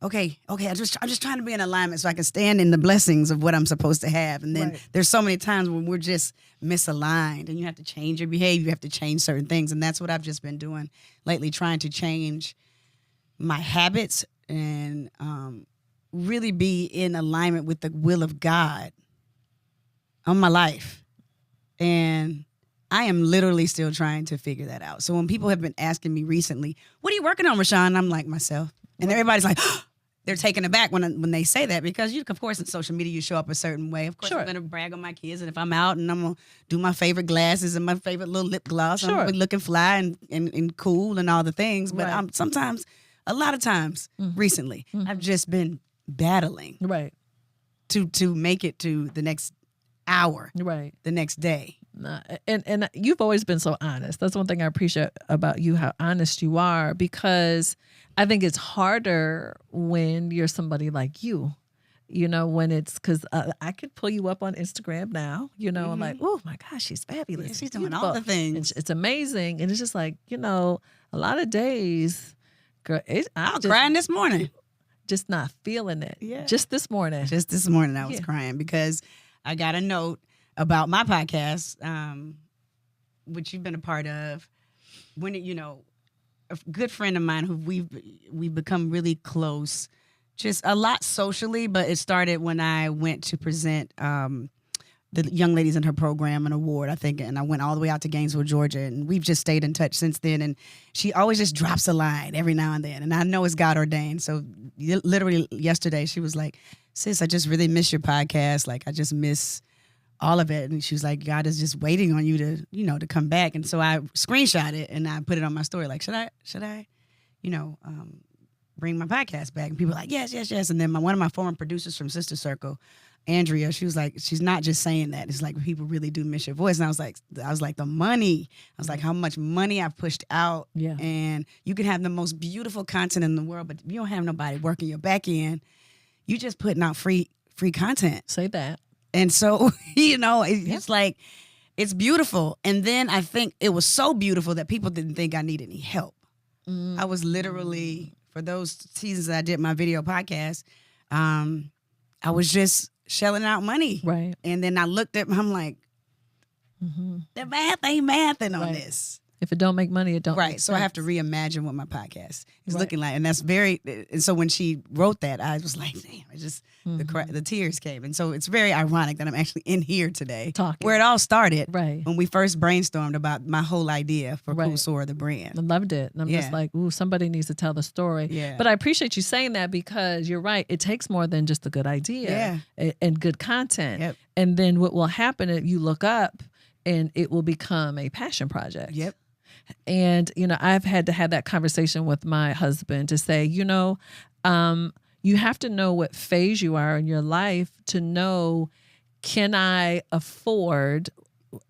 okay. I'm just trying to be in alignment so I can stand in the blessings of what I'm supposed to have. And then there's so many times when we're just misaligned, and you have to change your behavior. You have to change certain things, and that's what I've just been doing lately, trying to change my habits and really be in alignment with the will of God on my life. And I am literally still trying to figure that out. So when people have been asking me recently, what are you working on, Rashan? I'm like, myself. And everybody's like, they're taken aback when they say that, because of course, in social media, you show up a certain way. Of course, I'm going to brag on my kids. And if I'm out and I'm going to do my favorite glasses and my favorite little lip gloss, I'm going to be looking fly and cool and all the things. But a lot of times recently, I've just been battling to make it to the next hour, the next day. And you've always been so honest. That's one thing I appreciate about you, how honest you are, because I think it's harder when you're somebody like you, when it's, because I could pull you up on Instagram now, I'm like, oh my gosh, she's fabulous. Yeah, she's doing all the things. It's amazing. And it's just like, a lot of days, girl, I was crying this morning. just not feeling it. Yeah. Just this morning. Just this morning I was crying because I got a note about my podcast, which you've been a part of. When a good friend of mine who we've become really close, just a lot socially, but it started when I went to present the young ladies in her program an award, I think, and I went all the way out to Gainesville, Georgia, and we've just stayed in touch since then. And she always just drops a line every now and then, and I know it's God ordained. So literally yesterday, she was like, "Sis, I just really miss your podcast. Like, I just miss all of it." And she was like, "God is just waiting on you to, to come back." And so I screenshot it and I put it on my story. Like, should I, bring my podcast back? And people were like, yes. And then one of my former producers from Sister Circle, Andrea, she was like, she's not just saying that. It's like people really do miss your voice. And I was like, the money. I was like, how much money I've pushed out. Yeah. And you can have the most beautiful content in the world, but you don't have nobody working your back end. You just putting out free content. Say that. And so, it's like, it's beautiful. And then I think it was so beautiful that people didn't think I needed any help. I was literally, for those seasons that I did my video podcast, I was just shelling out money. Right. And then I looked at, I'm like, the math ain't mathing on this. If it don't make money, it don't. Right. Make So sense. I have to reimagine what my podcast is looking like. And that's and so when she wrote that, I was like, damn, it just, the tears came. And so it's very ironic that I'm actually in here today. Talking. Where it all started. Right. When we first brainstormed about my whole idea for Cool Sora, the brand. I loved it. And I'm just like, ooh, somebody needs to tell the story. Yeah. But I appreciate you saying that because you're right. It takes more than just a good idea and good content. Yep. And then what will happen if you look up and it will become a passion project. Yep. And, I've had to have that conversation with my husband to say, you have to know what phase you are in your life to know, can I afford,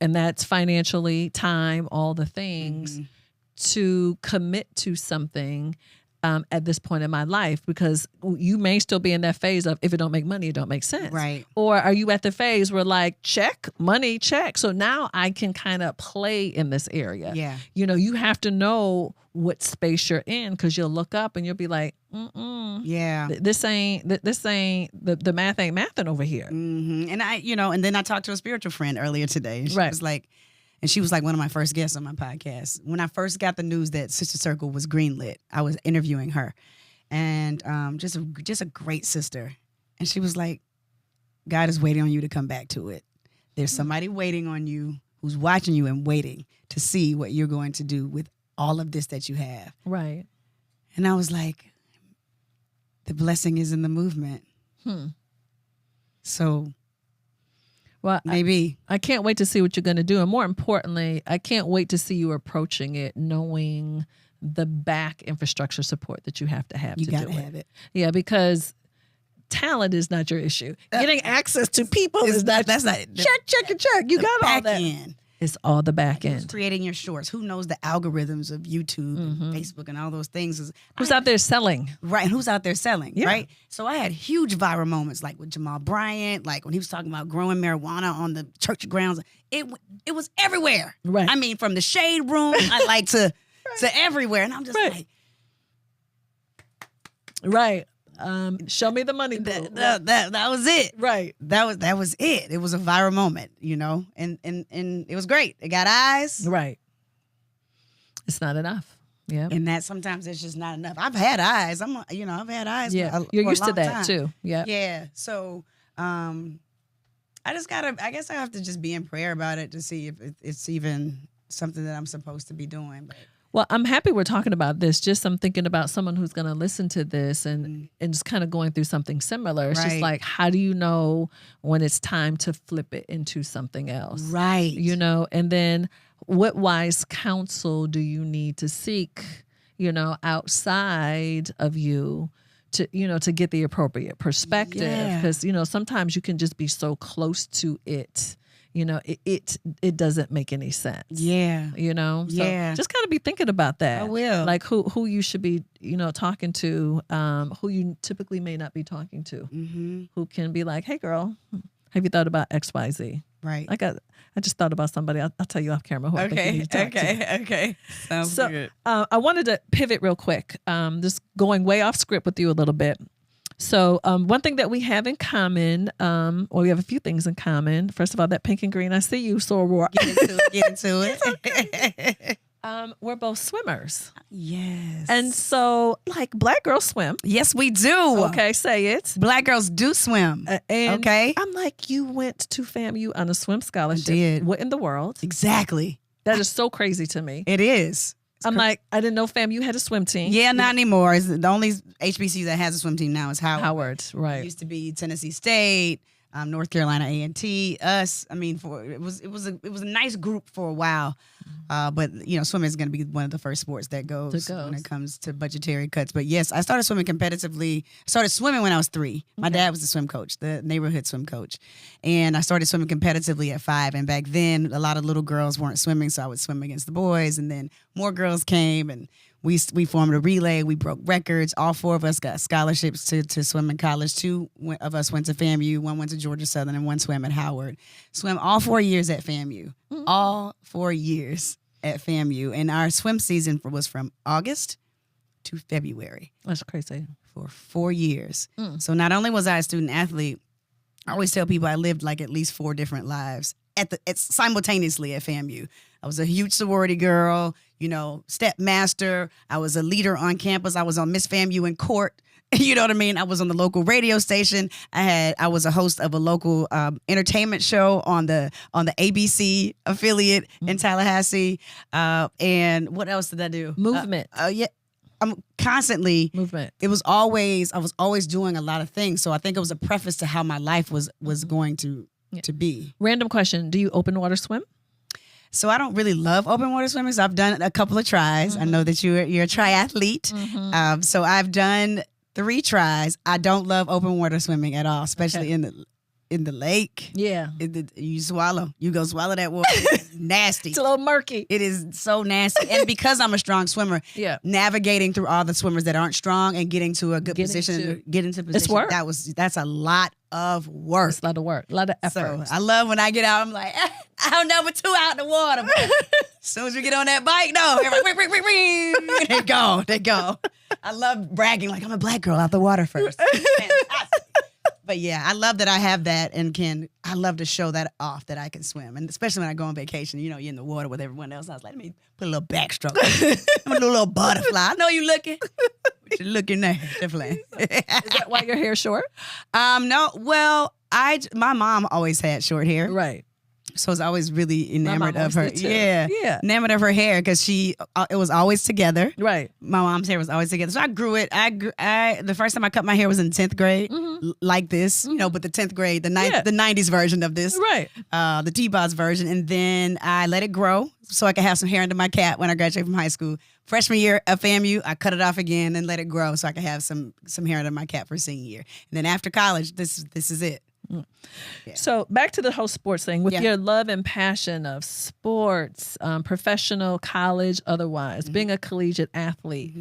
and that's financially, time, all the things, to commit to something at this point in my life, because you may still be in that phase of, if it don't make money, it don't make sense. Right. Or are you at the phase where like, check, money, check. So now I can kind of play in this area. Yeah. You have to know what space you're in, because you'll look up and you'll be like, yeah, this ain't the math ain't mathing over here. And and then I talked to a spiritual friend earlier today. And she was like one of my first guests on my podcast. When I first got the news that Sister Circle was greenlit, I was interviewing her, and just a great sister. And she was like, God is waiting on you to come back to it. There's somebody waiting on you who's watching you and waiting to see what you're going to do with all of this that you have. Right. And I was like, the blessing is in the movement. So well, maybe. I can't wait to see what you're going to do. And more importantly, I can't wait to see you approaching it knowing the back infrastructure support that you have to have. You to got to do have it. Yeah, because talent is not your issue. Getting access to people is not. That's not Check. You got all that. End. It's all the back end. Who's creating your shorts? Who knows the algorithms of YouTube and Facebook and all those things? Who's out there selling? Right. Who's out there selling? Yeah. Right. So I had huge viral moments, like with Jamal Bryant, like when he was talking about growing marijuana on the church grounds. It was everywhere. Right. I mean, from the shade room, I like to everywhere, and I'm just like, right. Show me the money. That was it. Right. That was it. It was a viral moment, and it was great. It got eyes. Right. It's not enough. Yeah. And that sometimes it's just not enough. I've had eyes. I've had eyes. Yeah. For You're a used to long that time. too. Yeah. Yeah. So, I guess I have to just be in prayer about it to see if it's even something that I'm supposed to be doing. But. Well, I'm happy we're talking about this. Just I'm thinking about someone who's going to listen to this and just kind of going through something similar. It's just like, how do you know when it's time to flip it into something else? Right. And then what wise counsel do you need to seek, outside of you to get the appropriate perspective? Because, sometimes you can just be so close to it. It doesn't make any sense. Yeah. So just kind of be thinking about that. I will. Like who you should be, talking to, who you typically may not be talking to, who can be like, hey girl, have you thought about XYZ? Right. I just thought about somebody. I'll tell you off camera who I think you need to talk to. Okay. Sounds good. I wanted to pivot real quick. Just going way off script with you a little bit. So one thing that we have in common, well, we have a few things in common. First of all, that pink and green, I see you, soror. Get into it. We're both swimmers. Yes. And so, like, Black girls swim. Yes, we do. Okay, say it. Black girls do swim. And okay. I'm like, you went to FAMU on a swim scholarship. I did. What in the world? Exactly. That is so crazy to me. It is. I'm like, I didn't know FAMU had a swim team. Yeah, not anymore. It's the only HBCU that has a swim team now is Howard. Howard, right. It used to be Tennessee State, North Carolina A&T, us. I mean, it was a nice group for a while, but swimming is going to be one of the first sports that goes when it comes to budgetary cuts. But yes, I started swimming competitively. I started swimming when I was 3. My dad was the swim coach, the neighborhood swim coach, and I started swimming competitively at 5. And back then, a lot of little girls weren't swimming, so I would swim against the boys, and then more girls came and. We formed a relay. We broke records. All 4 of us got scholarships to swim in college. 2 of us went to FAMU. 1 went to Georgia Southern, and 1 swam at Howard. Swam all 4 years at FAMU. Mm-hmm. All 4 years at FAMU. And our swim season was from August to February. That's crazy. For 4 years. Mm. So not only was I a student athlete, I always tell people I lived like at least 4 different lives simultaneously at FAMU. I was a huge sorority girl, step master. I was a leader on campus. I was on Miss FAMU in court. You know what I mean? I was on the local radio station. I was a host of a local entertainment show on the ABC affiliate in Tallahassee. And what else did I do? Movement. Yeah. I'm constantly movement. I was always doing a lot of things. So I think it was a preface to how my life was going to be. Random question. Do you open water swim? So I don't really love open water swimming. So I've done a couple of tries. I know that you're a triathlete. So I've done 3 tries. I don't love open water swimming at all, especially in the lake. Yeah. You go swallow that water. It's nasty. It's a little murky. It is so nasty. And because I'm a strong swimmer, navigating through all the swimmers that aren't strong and getting to a good position, get into position. It's work. That's a lot of work. It's a lot of work. A lot of effort. So I love when I get out, I'm like, I'm number 2 out in the water. As soon as we get on that bike, they go. I love bragging like I'm a Black girl out the water first. Fantastic. But yeah, I love that I have that and I love to show that off that I can swim. And especially when I go on vacation, you're in the water with everyone else. I was like, let me put a little backstroke. I'm a little butterfly. I know you looking. But you're looking there. Definitely. Is that why your hair's short? No. Well, my mom always had short hair. Right. So I was always really enamored of her. Yeah. Enamored of her hair because it was always together. Right. My mom's hair was always together. So I grew it. The first time I cut my hair was in 10th grade, like this, but the 10th grade, the 90s version of this. Right. The T-Boz version. And then I let it grow so I could have some hair under my cap when I graduated from high school. Freshman year at FAMU, I cut it off again and let it grow so I could have some hair under my cap for senior year. And then after college, this is it. Yeah. So back to the whole sports thing with your love and passion of sports, professional, college, otherwise, being a collegiate athlete.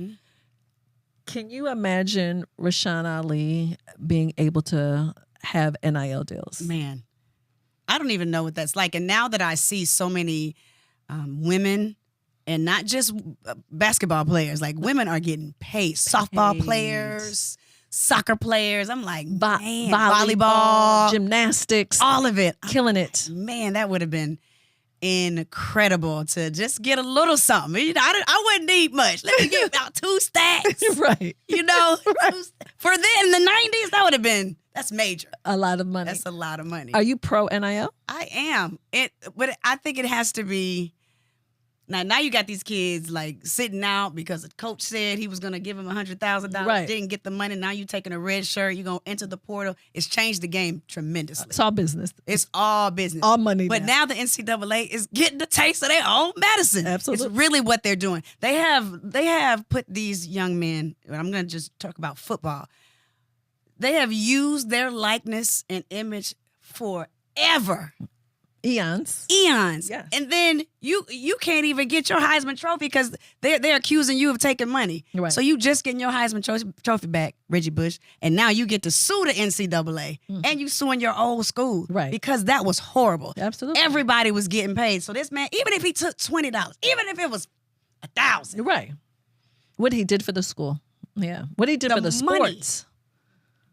Can you imagine Rashan Ali being able to have NIL deals? Man, I don't even know what that's like. And now that I see so many women and not just basketball players, like women are getting paid, softball players, soccer players. I'm like, volleyball, gymnastics, all of it. Killing it. Man, that would have been incredible to just get a little something. I wouldn't need much. Let me get about 2 stacks. Right. Right. For then in the 90s, that's major. A lot of money. That's a lot of money. Are you pro NIL? I am. But I think it has to be. Now you got these kids like sitting out because the coach said he was going to give them $100,000. Right. Didn't get the money. Now you taking a red shirt. You're going to enter the portal. It's changed the game tremendously. It's all business. It's all business. All money. But now the NCAA is getting the taste of their own medicine. Absolutely. It's really what they're doing. They have put these young men, and I'm going to just talk about football. They have used their likeness and image forever. Eons. Yes. And then you can't even get your Heisman Trophy because they're accusing you of taking money. Right. So you just getting your Heisman Trophy back, Reggie Bush, and now you get to sue the NCAA and you suing your old school. Right. Because that was horrible. Absolutely. Everybody was getting paid. So this man, even if he took $20, even if it was $1,000. Right. What he did for the school. Yeah. What he did for the sports.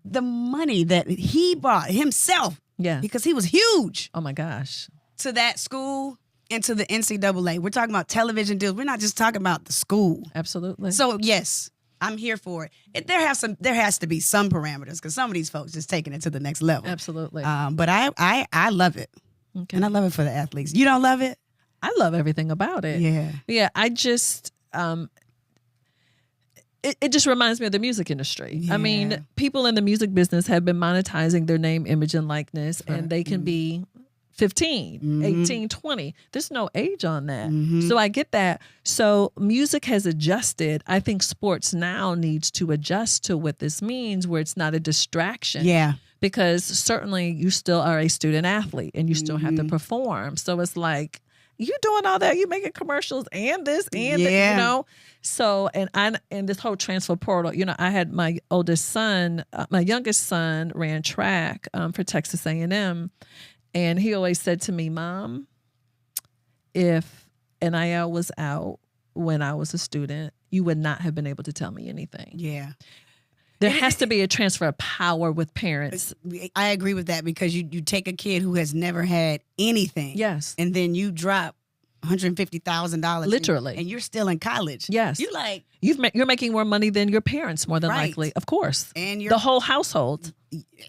the money that he brought himself, Yeah. because he was huge Oh my gosh. to that school and to the NCAA. We're talking about television deals. We're not just talking about the school. Absolutely. So yes, I'm here for it. There has to be some parameters, because some of these folks just taking it to the next level. Absolutely. But I love it, Okay. and I love it for the athletes. You don't love it? I love everything about it. Yeah. Yeah. I just, it just reminds me of the music industry. I mean, Yeah. people in the music business have been monetizing their name, image, and likeness, and they can be 15, 18, 20. There's no age on that. So I get that. So music has adjusted. I think sports now needs to adjust to what this means, where it's not a distraction. Yeah. Because certainly you still are a student athlete and you still have to perform. So it's like, you doing all that, you making commercials and this and that, Yeah. you know? So, and this whole transfer portal, you know, I had my oldest son, my youngest son ran track for Texas A&M. And he always said to me, Mom, if NIL was out when I was a student, you would not have been able to tell me anything. Yeah. There has to be a transfer of power with parents. I agree with that, because you take a kid who has never had anything. Yes. And then you drop $150,000. Literally. And you're still in college. Yes. You like, You're making more money than your parents, more than Right. likely. Of course. and The whole household.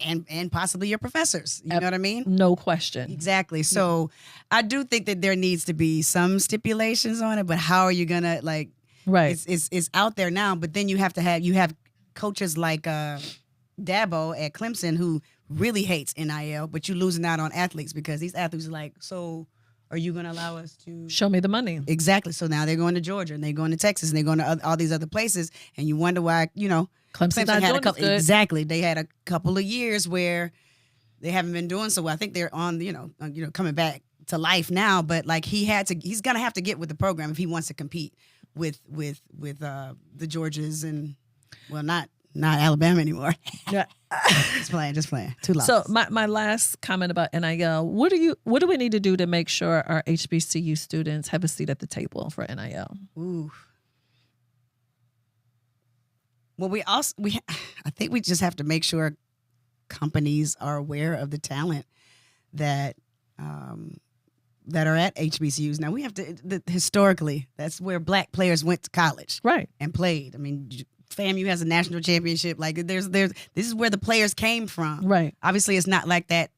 and possibly your professors. You know what I mean? No question. Exactly. So I do think that there needs to be some stipulations on it, but how are you gonna, like, Right. it's out there now, but then you have coaches like Dabo at Clemson who really hates NIL, but you losing out on athletes, because these athletes are like, so are you going to allow us to? Show me the money. Exactly. So now they're going to Georgia, and they're going to Texas, and they're going to all these other places, and you wonder why, Clemson not had doing a couple. as good. Exactly. They had a couple of years where they haven't been doing so well. I think they're on, coming back to life now, but like he's going to have to get with the program if he wants to compete with the Georgias and, well, not Alabama anymore. Yeah. just playing. Too loud. So my last comment about NIL, what do we need to do to make sure our HBCU students have a seat at the table for NIL? Ooh. Well, I think we just have to make sure companies are aware of the talent that are at HBCUs. Now, we have to, historically, that's where Black players went to college, Right. and played. I mean, FAMU has a national championship. Like, this is where the players came from. Right. Obviously, it's not like that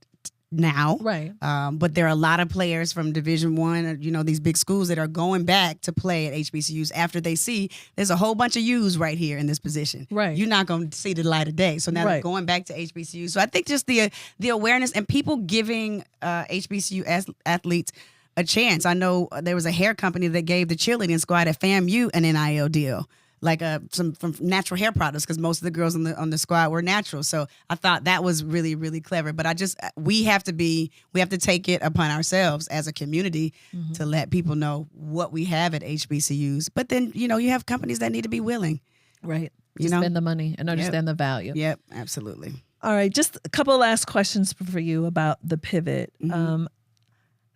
now. Right. But there are a lot of players from Division I, these big schools that are going back to play at HBCUs after they see there's a whole bunch of U's right here in this position. Right. You're not going to see the light of day. So now they're Right. going back to HBCUs. So I think just the awareness and people giving HBCU athletes a chance. I know there was a hair company that gave the cheerleading squad at FAMU an NIL deal. Like some from natural hair products, because most of the girls on the squad were natural. So I thought that was really, really clever. But we have to take it upon ourselves as a community to let people know what we have at HBCUs. But then, you have companies that need to be willing. Right. You To know? spend the money and understand the value. Yep, absolutely. All right. Just a couple last questions for you about the pivot.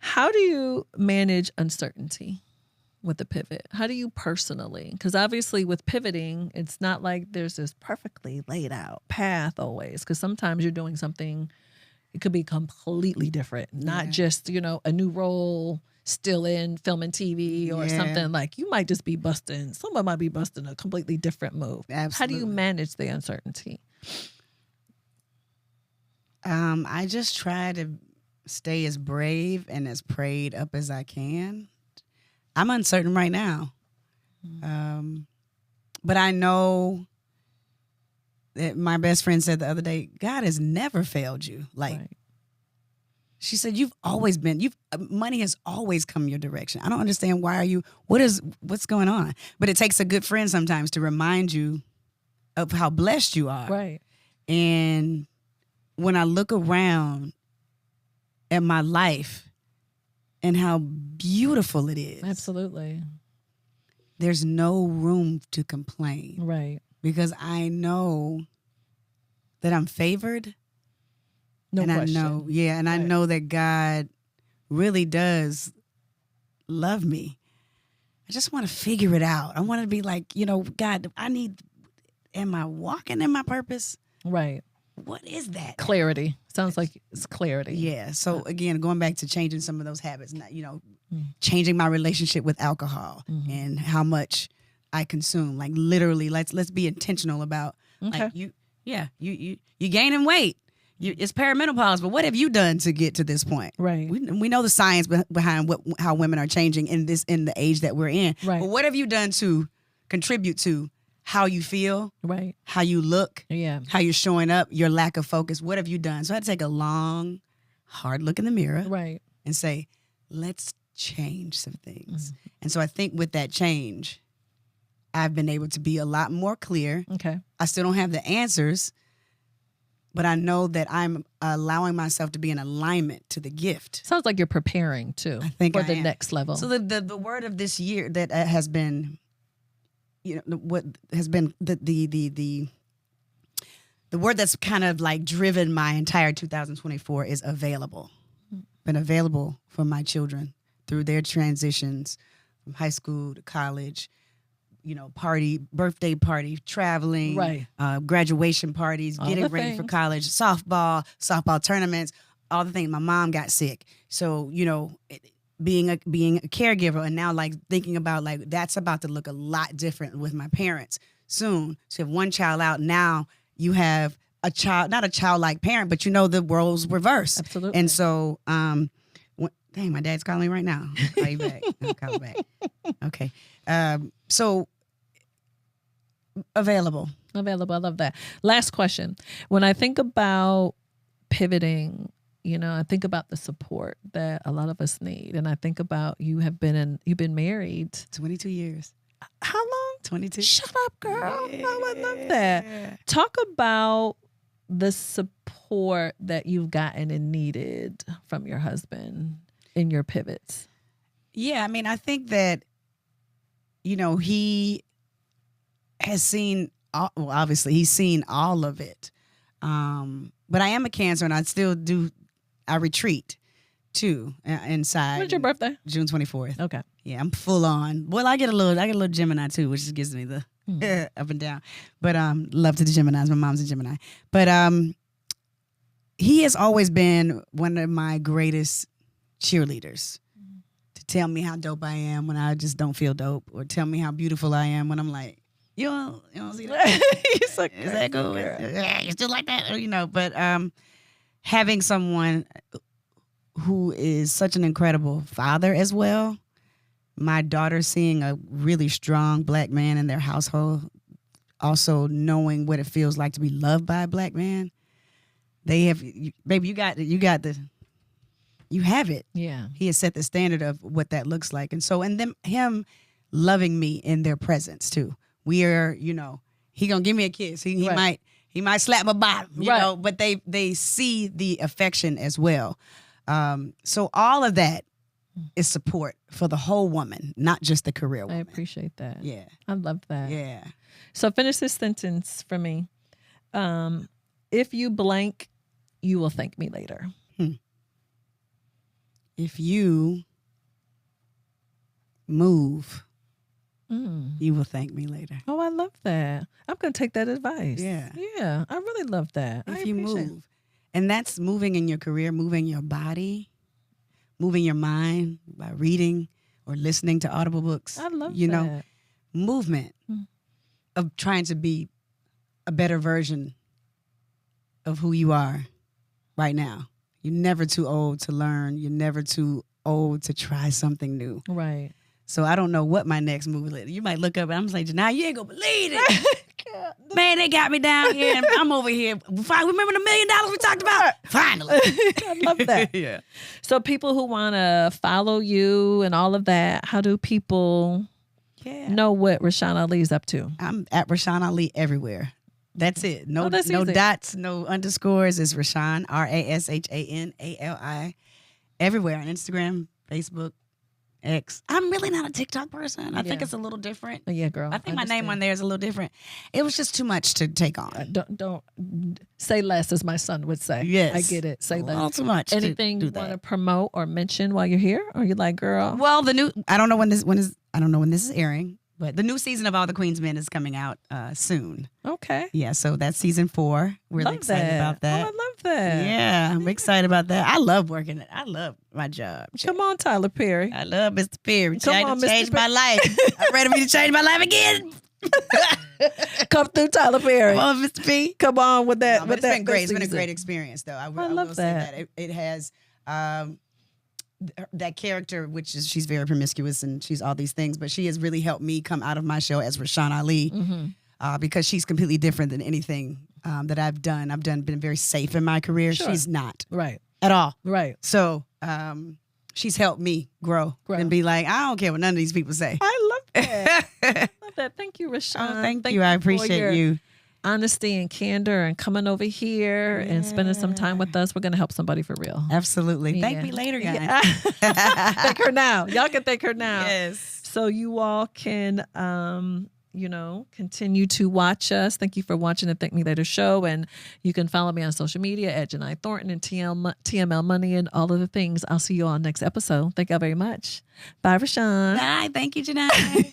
How do you manage uncertainty with the pivot? How do you personally? Because obviously with pivoting, it's not like there's this perfectly laid out path always. Because sometimes you're doing something, it could be completely different. Not just, a new role still in film and TV or something. Like you might just be busting. Someone might be busting a completely different move. Absolutely. How do you manage the uncertainty? I just try to stay as brave and as prayed up as I can. I'm uncertain right now. But I know that my best friend said the other day, God has never failed you. Like, Right. she said, money has always come your direction. I don't understand what's going on? But it takes a good friend sometimes to remind you of how blessed you are. Right. And when I look around at my life and how beautiful it is, Absolutely. there's no room to complain, Right. because I know that I'm favored. No and question. I know that God really does love me. I just want to figure it out. I want to be like, God, am I walking in my purpose? Right. what is that? Clarity. Sounds like it's clarity. Yeah. So again, going back to changing some of those habits, changing my relationship with alcohol and how much I consume. Like literally, let's be intentional about like you gaining weight. It's perimenopause, but what have you done to get to this point? Right. We know the science behind how women are changing in the age that we're in. Right. But what have you done to contribute to how you feel, right, how you look, how you're showing up, your lack of focus? What have you done? So I had to take a long, hard look in the mirror, right, and say, let's change some things. And so I think with that change, I've been able to be a lot more clear. Okay. I still don't have the answers, but I know that I'm allowing myself to be in alignment to the gift. Sounds like you're preparing too for the next level. So the word of this year that has been, what has been the word that's kind of like driven my entire 2024 is available. Been available for my children through their transitions from high school to college, birthday party, traveling, right, graduation parties, getting ready for college, softball tournaments, all the things. My mom got sick. So, being a caregiver, and now like thinking about like that's about to look a lot different with my parents soon. So you have one child out, now you have a child, not a childlike parent, but the world's reversed. Absolutely. And so, dang, my dad's calling me right now. I'll call you back. I'll call you back. Okay. So available. I love that. Last question. When I think about pivoting, I think about the support that a lot of us need. And I think about you've been married 22 years. How long? 22. Shut up, girl. Yeah. Oh, I love that. Talk about the support that you've gotten and needed from your husband in your pivots. Yeah, I mean, I think that, he has seen, obviously he's seen all of it. But I am a Cancer, and I retreat too inside. When's your birthday? June 24th. Okay. Yeah, I'm full on. Well, I get a little Gemini too, which just gives me the up and down. But love to the Geminis. My mom's a Gemini. But he has always been one of my greatest cheerleaders. To tell me how dope I am when I just don't feel dope, or tell me how beautiful I am when I'm like, you don't see that? He's like, is that cool? Yeah, you still like that? But having someone who is such an incredible father as well. My daughter seeing a really strong Black man in their household, also knowing what it feels like to be loved by a Black man. They have, baby, you have it. Yeah. He has set the standard of what that looks like. And so, and him loving me in their presence too. We are, he gonna give me a kiss. He might slap my bottom, you know, but they see the affection as well. So all of that is support for the whole woman, not just the career woman. I appreciate that. Yeah. I love that. Yeah. So finish this sentence for me. If you blank, you will thank me later. If you move, you will thank me later. Oh, I love that. I'm going to take that advice. Yeah. Yeah. I really love that. If you move. And that's moving in your career, moving your body, moving your mind by reading or listening to audible books. I love that. Movement of trying to be a better version of who you are right now. You're never too old to learn. You're never too old to try something new. Right. So I don't know what my next move is. You might look up and I'm like, Janai, you ain't gonna believe it. Man, they got me down here and I'm over here. Remember the $1 million we talked about? Finally. I love that. Yeah. So people who want to follow you and all of that, how do people know what Rashan Ali is up to? I'm at Rashan Ali everywhere. That's it. No easy. Dots, no underscores. It's Rashan, RASHANALI, everywhere on Instagram, Facebook, X. I'm really not a TikTok person. I think it's a little different. Yeah, girl. I think my name on there is a little different. It was just too much to take on. Don't say less, as my son would say. Yes, I get it. Say less. Too much. Anything you want to promote or mention while you're here? Or you like, girl? Well, I don't know when this is airing, But the new season of All the Queen's Men is coming out soon. Okay. Yeah, so that's season 4. We're really excited about that. Oh, I love that. Yeah, I'm excited about that. I love working it. I love my job. Come on, Tyler Perry. I love Mr. Perry. Come on, Mr. Changed my life. I'm ready for me to change my life again. Come through, Tyler Perry. Come on, Mr. P. Come on with that. No, with it's been that great. It's been a season. great experience, though. I love will say that. It has that character, which is she's very promiscuous and she's all these things, but she has really helped me come out of my shell as Rashan Ali because she's completely different than anything that I've done. Been very safe in my career. Sure. She's not Right. at all. Right. So she's helped me grow and be like, I don't care what none of these people say. I love that. Love that. Thank you, Rashan. Oh, thank you. I appreciate you. Honesty and candor and coming over here and spending some time with us. We're going to help somebody for real. Absolutely. Yeah. Thank me later, guys. Yeah. Thank her now. Y'all can thank her now. Yes. So you all can, continue to watch us. Thank you for watching the Thank Me Later show. And you can follow me on social media at Jini Thornton and TML Money and all of the things. I'll see you all next episode. Thank y'all very much. Bye, Rashan. Bye. Thank you, Jini.